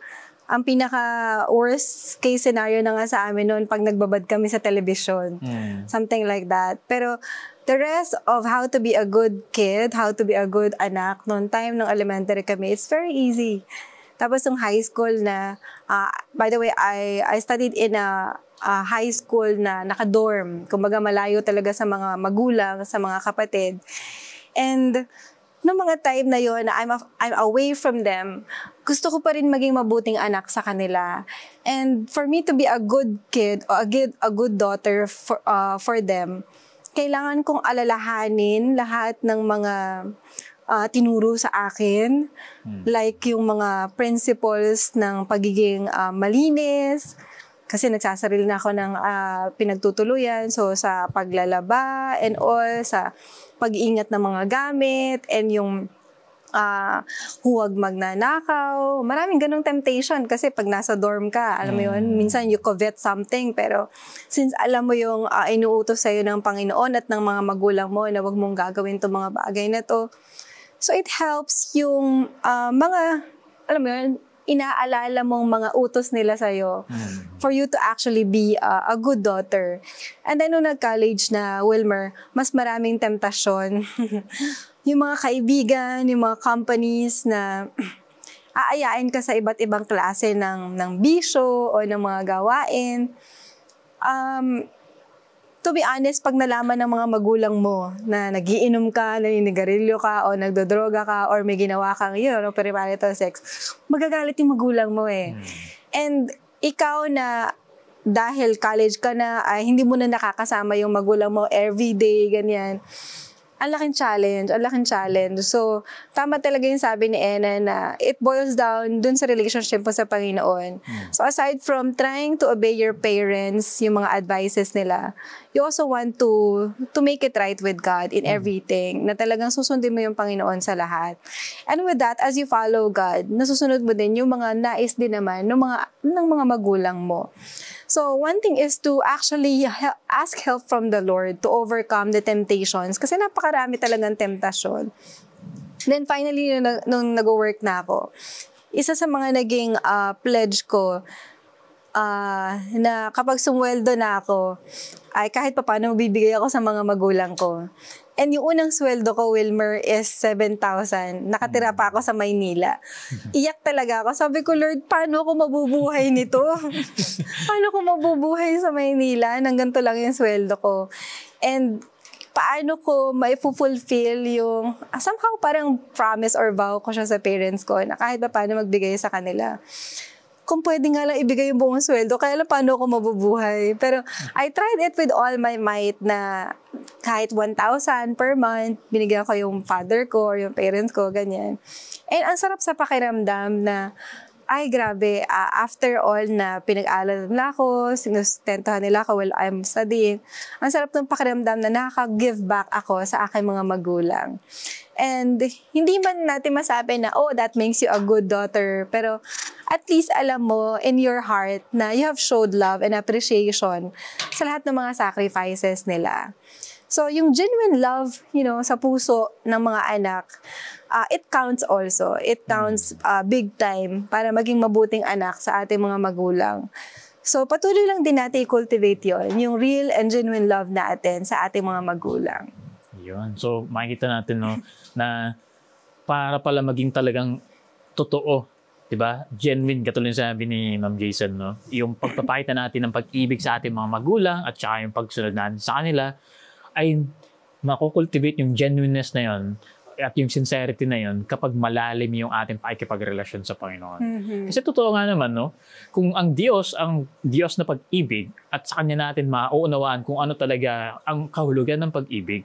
Ang pinaka-worst case scenario na nga sa amin noon pag nagbabad kami sa television. Something like that. Pero the rest of how to be a good kid, how to be a good anak, noon time ng elementary kami, it's very easy. Tapos yung high school na, by the way, I studied in a high school na naka-dorm. Kumbaga malayo talaga sa mga magulang, sa mga kapatid. And noong mga time na yon, I'm away from them, gusto ko pa rin maging mabuting anak sa kanila. And for me to be a good kid or a good daughter for them, kailangan kong alalahanin lahat ng mga tinuro sa akin, like yung mga principles ng pagiging malinis, kasi nagsasarili na ako ng pinagtutuluyan, so sa paglalaba and all, sa pag-iingat ng mga gamit, and yung huwag magnanakaw. Maraming ganong temptation kasi pag nasa dorm ka, alam mo yun, minsan you covet something, pero since alam mo yung inuutos sa'yo ng Panginoon at ng mga magulang mo na wag mong gagawin itong mga bagay na to, so it helps yung mga, alam mo yun, inaalala mong mga utos nila sa'yo for you to actually be a good daughter. And then nung nag-college na, Wilmer, mas maraming temptasyon. Yung mga kaibigan, yung mga companies na aayain ka sa iba't ibang klase ng bisyo o ng mga gawain. To be honest, pag nalaman ng mga magulang mo na nagiinom ka, naninigarilyo ka, o nagdodroga ka, or may ginawa kang, premarital sex, magagalit yung magulang mo eh. And ikaw na, dahil college ka na, ay hindi mo na nakakasama yung magulang mo everyday, ganyan. Ang laking challenge. So, tama talaga yung sabi ni Ena na it boils down dun sa relationship mo sa Panginoon. So, aside from trying to obey your parents, yung mga advices nila, you also want to make it right with God in everything, na talagang susundin mo yung Panginoon sa lahat. And with that, as you follow God, nasusunod mo din yung mga nais din naman ng mga magulang mo. So, one thing is to actually ask help from the Lord to overcome the temptations, kasi napakarami talagang temptasyon. Then finally, nung nag-work na ako, isa sa mga naging pledge ko, na kapag sumweldo na ako, ay kahit paano bibigay ako sa mga magulang ko. And yung unang sweldo ko, Wilmer, is 7,000. Nakatira pa ako sa Maynila. Iyak talaga ako. Sabi ko, Lord, paano ako mabubuhay nito? Paano ako mabubuhay sa Maynila? Nang ganito lang yung sweldo ko. And paano ko mai-fulfill yung somehow parang promise or vow ko siya sa parents ko na kahit pa paano magbigay sa kanila. Kung pwede nga lang ibigay yung buong sweldo, kaya lang paano ako mabubuhay. Pero I tried it with all my might na kahit 1,000 per month, binigyan ko yung father ko or yung parents ko, ganyan. And ang sarap sa pakiramdam na, ay grabe, after all na pinag-aaral nila ako, sinustentuhan nila ako while I'm studying, ang sarap ng pakiramdam na nakaka-give back ako sa aking mga magulang. And hindi man natin masabi na, oh, that makes you a good daughter. Pero at least alam mo in your heart na you have showed love and appreciation sa lahat ng mga sacrifices nila. So yung genuine love, sa puso ng mga anak, it counts also. It counts big time para maging mabuting anak sa ating mga magulang. So patuloy lang din natin i-cultivate yon, yung real and genuine love natin sa ating mga magulang. Yun. So, makikita natin, no, na para pala maging talagang totoo, diba? Genuine, katulad yung sabi ni Ma'am Jason, no? Yung pagpapakita natin ng pag-ibig sa ating mga magulang at saka yung pagsunod natin sa kanila ay makukultivate yung genuineness na yon at yung sincerity na yon kapag malalim yung ating pakikipagrelasyon sa Panginoon. Mm-hmm. Kasi totoo nga naman, no? Kung ang Diyos na pag-ibig at sa Kanya natin mauunawaan kung ano talaga ang kahulugan ng pag-ibig,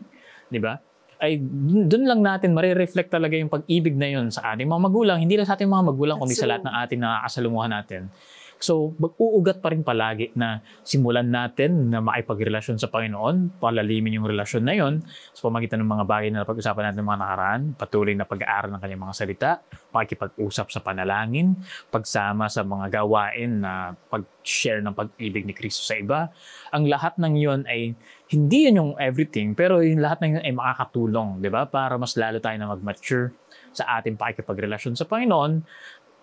di ba? Ay doon lang natin marireflect talaga yung pag-ibig na yun sa ating mga magulang, hindi lang sa ating mga magulang, kundi sa lahat ng ating nakakasalumuhan natin. So, mag-uugat pa rin palagi na simulan natin na makipagrelasyon sa Panginoon, palalimin yung relasyon na yon sa pamagitan ng mga bagay na napag-usapan natin ng mga nakaraan, patuloy na pag-aaral ng kanyang mga salita, pakikipag-usap sa panalangin, pagsama sa mga gawain na pag-share ng pag-ibig ni Kristo sa iba. Ang lahat ng yon ay hindi yun yung everything, pero yung lahat ng yun ay makakatulong, di ba? Para mas lalo tayo na mag-mature sa ating pakikipagrelasyon sa Panginoon,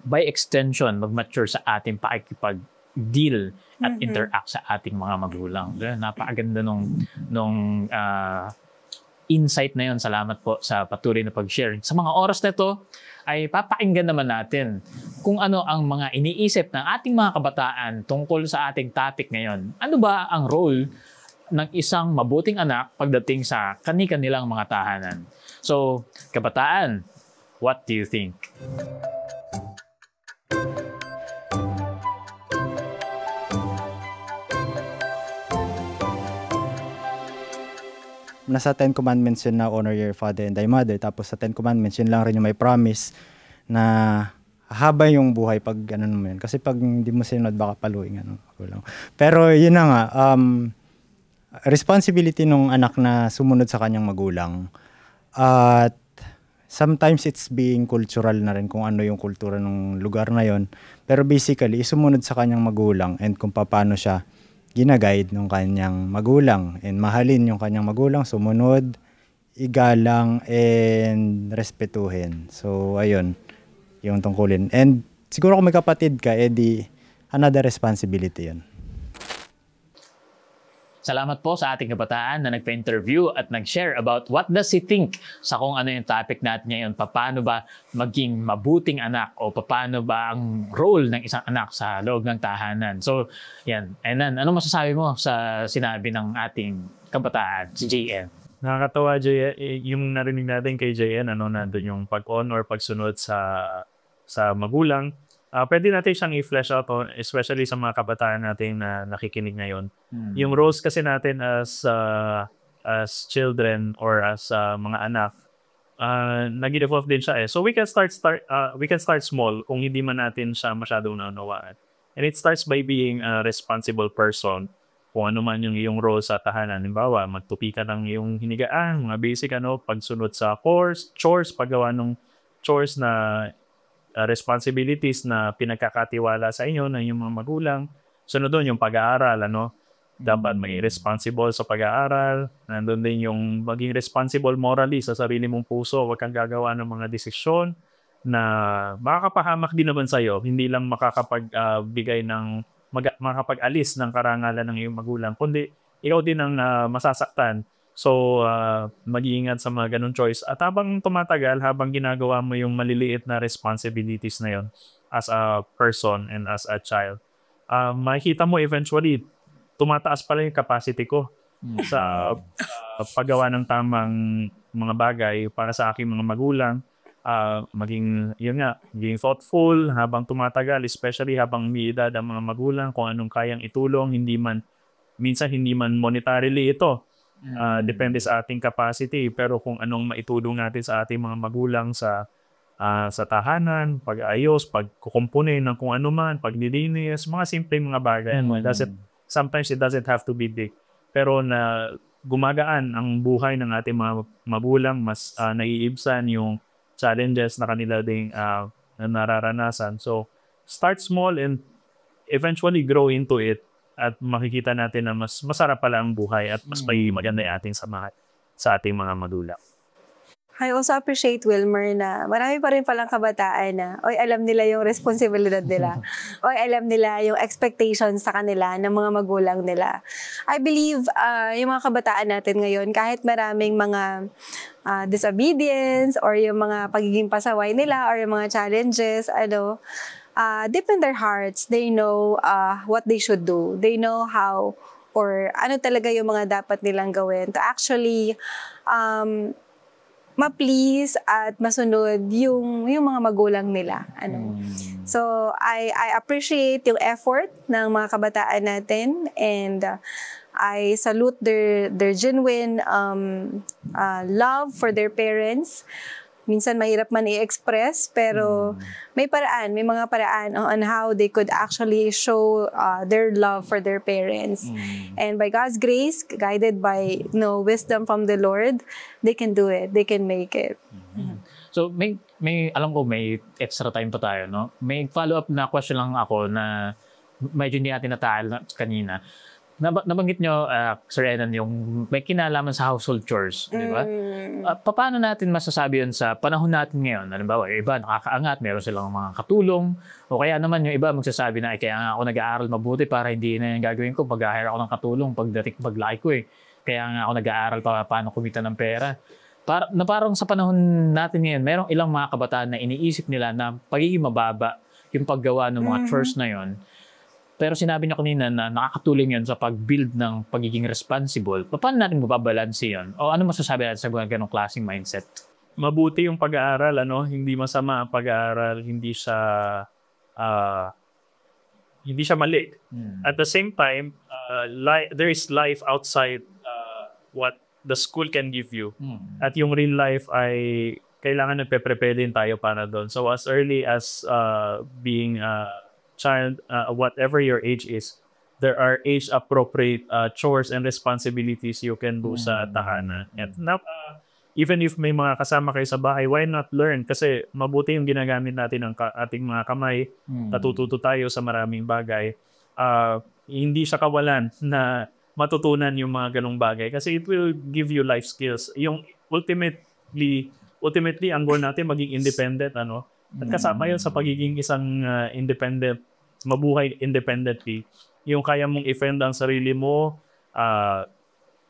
by extension, mag-mature sa ating pakikipag-deal at interact sa ating mga magulang. Napakaganda nung insight na yun. Salamat po sa patuloy na pag-share. Sa mga oras na ito, ay papakinggan naman natin kung ano ang mga iniisip ng ating mga kabataan tungkol sa ating topic ngayon. Ano ba ang role ng isang mabuting anak pagdating sa kani-kanilang mga tahanan? So, kabataan, what do you think? Nasa 10 Commandments yun na honor your father and thy mother. Tapos sa 10 Commandments, yun lang rin yung may promise na haba yung buhay pag ano naman yun. Kasi pag hindi mo sinunod, baka paluin. Pero yun na nga, responsibility ng anak na sumunod sa kanyang magulang. At sometimes it's being cultural na rin kung ano yung kultura ng lugar na yon. Pero basically, sumunod sa kanyang magulang and kung paano siya ginaguide ng kanyang magulang and mahalin yung kanyang magulang, sumunod, igalang, and respetuhin. So, ayun, yung tungkulin. And siguro kung may kapatid ka, edi another responsibility yun. Salamat po sa ating kabataan na nagpa-interview at nag-share about what does he think sa kung ano yung topic natin ngayon. Paano ba maging mabuting anak o paano ba ang role ng isang anak sa loob ng tahanan. So, yan. And then, ano masasabi mo sa sinabi ng ating kabataan, si JN? Nakakatawa, yung narinig natin kay JN, nandun yung pag-honor, pagsunod sa magulang. Pwede natin siyang i-flesh out, especially sa mga kabataan natin na nakikinig ngayon. Yung roles kasi natin as children or as mga anak, nag-evolve din siya . So we can start small kung hindi man natin siya masyadong naunawaan. And it starts by being a responsible person. Kung ano man yung iyong role sa tahanan. Halimbawa, magtupi ka ng iyong hinigaan, mga basic pagsunod sa chores, paggawa ng chores na responsibilities na pinagkakatiwala sa inyo ng inyong mga magulang. Sunod doon yung pag-aaral, dapat maging responsible sa pag-aaral. Nandun din yung maging responsible morally sa sarili mong puso. Huwag kang gagawa ng mga desisyon na makakapahamak din naman sa'yo. Hindi lang makakapagbigay makakapag-alis ng karangalan ng iyong magulang, kundi ikaw din ang masasaktan. So, mag-iingat sa mga ganun choice. At habang tumatagal, habang ginagawa mo yung maliliit na responsibilities na yon as a person and as a child, makikita mo eventually, tumataas pala yung capacity ko sa paggawa ng tamang mga bagay para sa aking mga magulang, maging thoughtful habang tumatagal, especially habang may edad ang mga magulang, kung anong kayang itulong, minsan hindi man monetarily ito. Depende sa ating capacity, pero kung anong maitulong natin sa ating mga magulang sa tahanan, pag-ayos, pagkukumpuni ng kung ano man, paglilinis, mga simpleng mga bagay. Sometimes it doesn't have to be big. Pero na gumagaan ang buhay ng ating mga magulang, mas naiibsan yung challenges na kanila ding nararanasan. So, start small and eventually grow into it, at makikita natin na mas masarap pala ang buhay at mas maganda yung ating samahan sa ating mga magulang. I also appreciate, Wilmer, na marami pa rin palang kabataan na alam nila yung responsibilidad nila. Alam nila yung expectations sa kanila ng mga magulang nila. I believe yung mga kabataan natin ngayon, kahit maraming mga disobedience or yung mga pagiging pasaway nila or yung mga challenges, deep in their hearts, they know what they should do. They know how or ano talaga yung mga dapat nilang gawin to actually ma-please at masunod yung mga magulang nila. So, I appreciate yung effort ng mga kabataan natin, and I salute their genuine love for their parents. Minsan mahirap man i-express, pero may mga paraan on how they could actually show their love for their parents. And by God's grace, guided by wisdom from the Lord, they can do it. They can make it. So may alam ko may extra time pa tayo, no? May follow-up na question lang ako na medyo hindi natin natal kanina. Nabanggit nyo, Sir Enan, yung may kinalaman sa household chores, di ba? Paano natin masasabi yun sa panahon natin ngayon? Halimbawa, yung iba nakakaangat, meron silang mga katulong, o kaya naman yung iba magsasabi na, kaya nga ako nag-aaral mabuti para hindi na yung gagawin ko, mag-hire ako ng katulong paglaki ko eh. Kaya nga ako nag-aaral paano kumita ng pera. Parang sa panahon natin ngayon, merong ilang mga kabataan na iniisip nila na pagiging mababa yung paggawa ng mga chores na yon. Pero sinabi niyo kanina na nakakatulong yun sa pag-build ng pagiging responsible. Paano natin mababalanse yun? O ano masasabi natin sa ganong klaseng mindset? Mabuti yung pag-aaral, hindi masama ang pag-aaral, hindi siya mali. At the same time, there is life outside what the school can give you. At yung real life ay kailangan nagpe-prepare din tayo para doon. So as early as being child, whatever your age is, there are age-appropriate chores and responsibilities you can do sa tahanan. And now, even if may mga kasama kayo sa bahay, why not learn? Kasi mabuti yung ginagamit natin ng ating mga kamay. Natututo tayo sa maraming bagay. Hindi siya kawalan na matutunan yung mga ganong bagay kasi it will give you life skills. Yung ultimately ang goal natin maging independent, At kasama yun sa pagiging isang independent, mabuhay independently. Yung kaya mong i-fend ang sarili mo,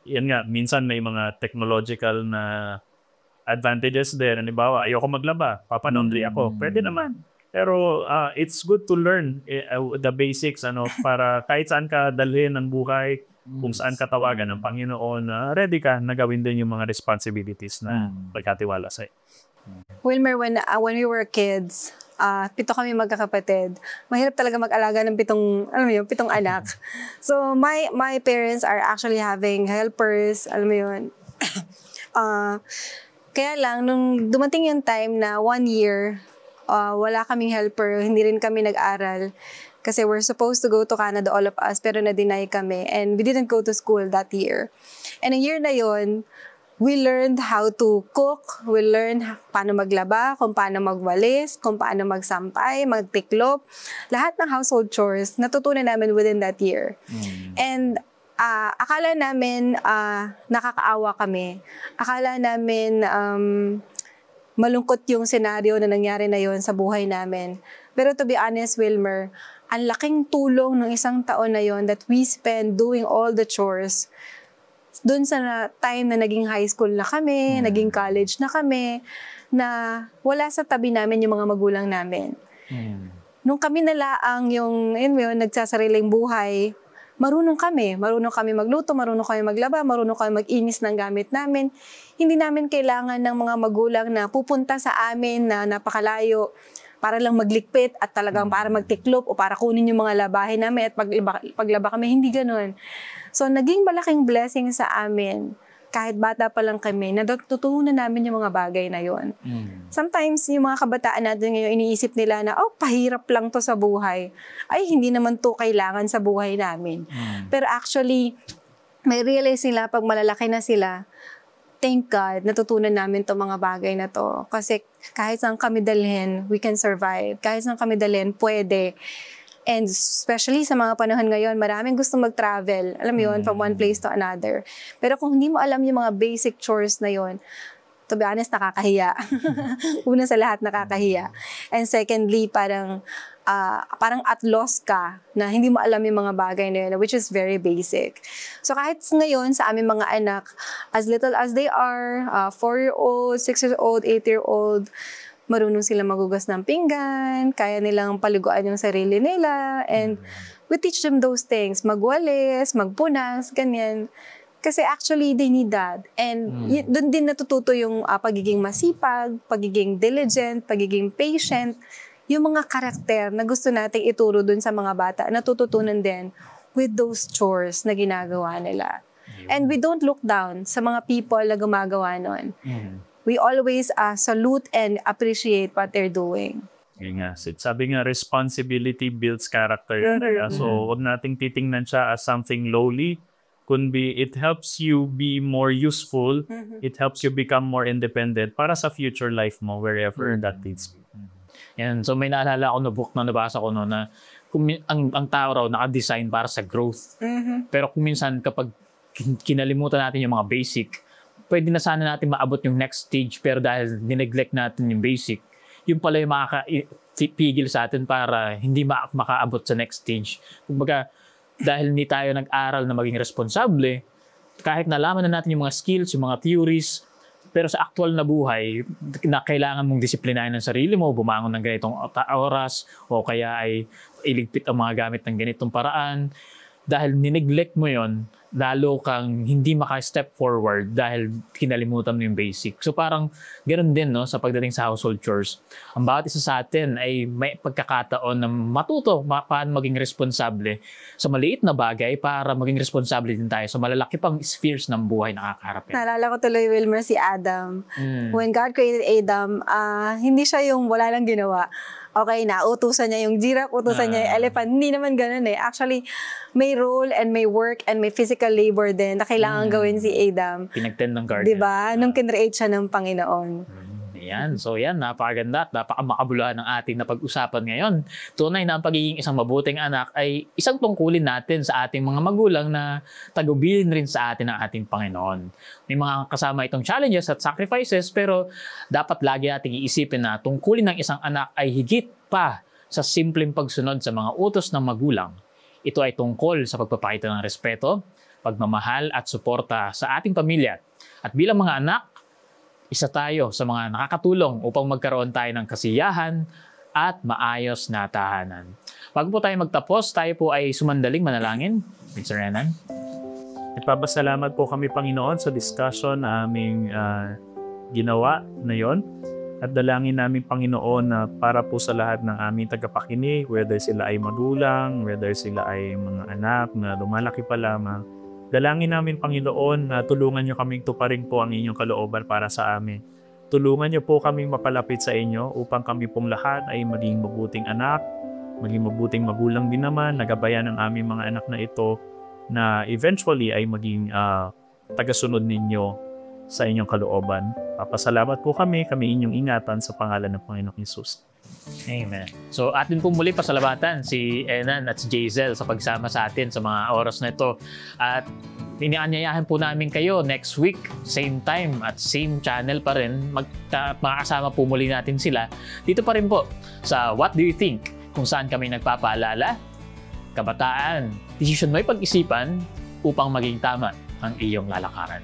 yan nga, minsan may mga technological na advantages din. Halimbawa, ayoko maglaba, papanondry ako. Pwede naman. Pero it's good to learn the basics, para kahit saan ka dalhin ng buhay, kung saan ka tawagan ng Panginoon, ready ka na gawin din yung mga responsibilities na pagkatiwala sa'yo. Wilmer, when we were kids, 7 kami magkakapatid. Mahirap talaga mag-alaga ng 7 anak. So my parents are actually having helpers, kaya lang nung dumating yung time na 1 year, wala kaming helper, hindi rin kami nag-aral. Kasi we're supposed to go to Canada, all of us, pero na-deny kami. And we didn't go to school that year. And a year na yon, we learned how to cook, we learned paano maglaba, kung paano magwalis, kung paano magsampay, magtiklop. Lahat ng household chores, natutunan namin within that year. And akala namin nakakaawa kami. Akala namin malungkot yung senaryo na nangyari na yon sa buhay namin. Pero to be honest, Wilmer, ang laking tulong ng 1 taon na yon that we spend doing all the chores doon sa time na naging high school na kami, naging college na kami, na wala sa tabi namin yung mga magulang namin. Nung kami nalaang yung nagsasariling buhay, marunong kami magluto, marunong kami maglaba, marunong kami mag-inis ng gamit namin. Hindi namin kailangan ng mga magulang na pupunta sa amin na napakalayo para lang maglikpit at talagang para magtiklop o para kunin yung mga labahin namin at paglaba kami. Hindi ganun. So, naging malaking blessing sa amin. Kahit bata pa lang kami, natutunan namin yung mga bagay na yon. Sometimes, yung mga kabataan natin ngayon, iniisip nila na, pahirap lang to sa buhay. Ay, hindi naman to kailangan sa buhay namin. Pero actually, may realize nila pag malalaki na sila, thank God, natutunan namin to mga bagay na to. Kasi kahit saan kami dalhin, we can survive. Kahit saan kami dalhin, pwede. And especially sa mga panahon ngayon, maraming gusto mag-travel. Alam mo yun, from one place to another. Pero kung hindi mo alam yung mga basic chores na yun, to be honest, nakakahiya. Una sa lahat, nakakahiya. And secondly, parang at loss ka na hindi mo alam yung mga bagay na yun, which is very basic. So kahit ngayon, sa aming mga anak, as little as they are, 4-year-old, 6-year-old, 8-year-old, marunong sila magugas ng pinggan, kaya nilang paliguan yung sarili nila, and we teach them those things, magwalis, magpunas, ganyan. Kasi actually, they need that. And doon din natututo yung pagiging masipag, pagiging diligent, pagiging patient, yung mga karakter na gusto nating ituro doon sa mga bata, natututunan din with those chores na ginagawa nila. And we don't look down sa mga people na gumagawa nun. We always salute and appreciate what they're doing. Yun nga, sabi nga, responsibility builds character. So, huwag nating titingnan siya as something lowly. Kundi it helps you be more useful. It helps you become more independent para sa future life mo, wherever that leads you. Yan. So, may naalala ako na book na nabasa ko na ang tao raw naka-design para sa growth. Pero kung minsan kapag kinalimutan natin yung mga basic, pwede na sana natin maabot yung next stage, pero dahil nineglect natin yung basic, yung pala yung makakapigil sa atin para hindi makaabot sa next stage. Kumbaga, dahil hindi tayo nag-aral na maging responsable, kahit nalaman na natin yung mga skills, yung mga theories, pero sa actual na buhay, na kailangan mong disiplinahin ng sarili mo, bumangon ng ganitong oras, o kaya ay iligpit ang mga gamit ng ganitong paraan. Dahil nineglect mo yon, lalo kang hindi maka-step forward dahil kinalimutan mo yung basic. So parang ganoon din no, sa pagdating sa household chores. Ang bawat isa sa atin ay may pagkakataon na matuto paano maging responsable sa maliit na bagay para maging responsable din tayo sa malalaki pang spheres ng buhay na kakaharapin. Naalala ko tuloy, Wilmer, si Adam. When God created Adam, hindi siya yung wala lang ginawa. Okay na, utusan niya yung giraffe, utusan niya yung elephant. Hindi naman ganun eh. Actually, may role and may work and may physical labor din na kailangan gawin si Adam. Pinagtend ng garden. Diba? Nung kinreate siya ng Panginoon. Yan. So yan, napakaganda at napakamakabuluhan ng ating napag-usapan ngayon. Tunay na ang pagiging isang mabuting anak ay isang tungkulin natin sa ating mga magulang na tagubilin rin sa atin ng ating Panginoon. May mga kasama itong challenges at sacrifices, pero dapat lagi nating iisipin na tungkulin ng isang anak ay higit pa sa simpleng pagsunod sa mga utos ng magulang. Ito ay tungkol sa pagpapakita ng respeto, pagmamahal at suporta sa ating pamilya. At bilang mga anak, isa tayo sa mga nakakatulong upang magkaroon tayo ng kasiyahan at maayos na tahanan. Bago po tayo magtapos, tayo po ay sumandaling manalangin. Mr. Renan. Nagpapasalamat po kami, Panginoon, sa discussion na aming ginawa na yon. At dalangin namin, Panginoon, na para po sa lahat ng aming tagapakinig, whether sila ay magulang, whether sila ay mga anak na lumalaki pa lamang, dalangin namin, Panginoon, na tulungan niyo kaming tuparin po ang inyong kalooban para sa amin. Tulungan niyo po kaming mapalapit sa inyo upang kami pong lahat ay maging mabuting anak, maging mabuting magulang din naman, nagabayan ng aming mga anak na ito na eventually ay maging tagasunod ninyo sa inyong kalooban. Papasalamat po kami inyong ingatan sa pangalan ng Panginoong Hesus. Amen. So atin po muli pasalamatan si Enan at si Jazel sa pagsama sa atin sa mga oras na ito. At inianyayahan po namin kayo next week, same time at same channel pa rin. Makakasama po muli natin sila. Dito pa rin po sa What Do You Think? Kung saan kami nagpapaalala, kabataan, desisyon mo'y pag-isipan upang maging tama ang iyong lalakaran.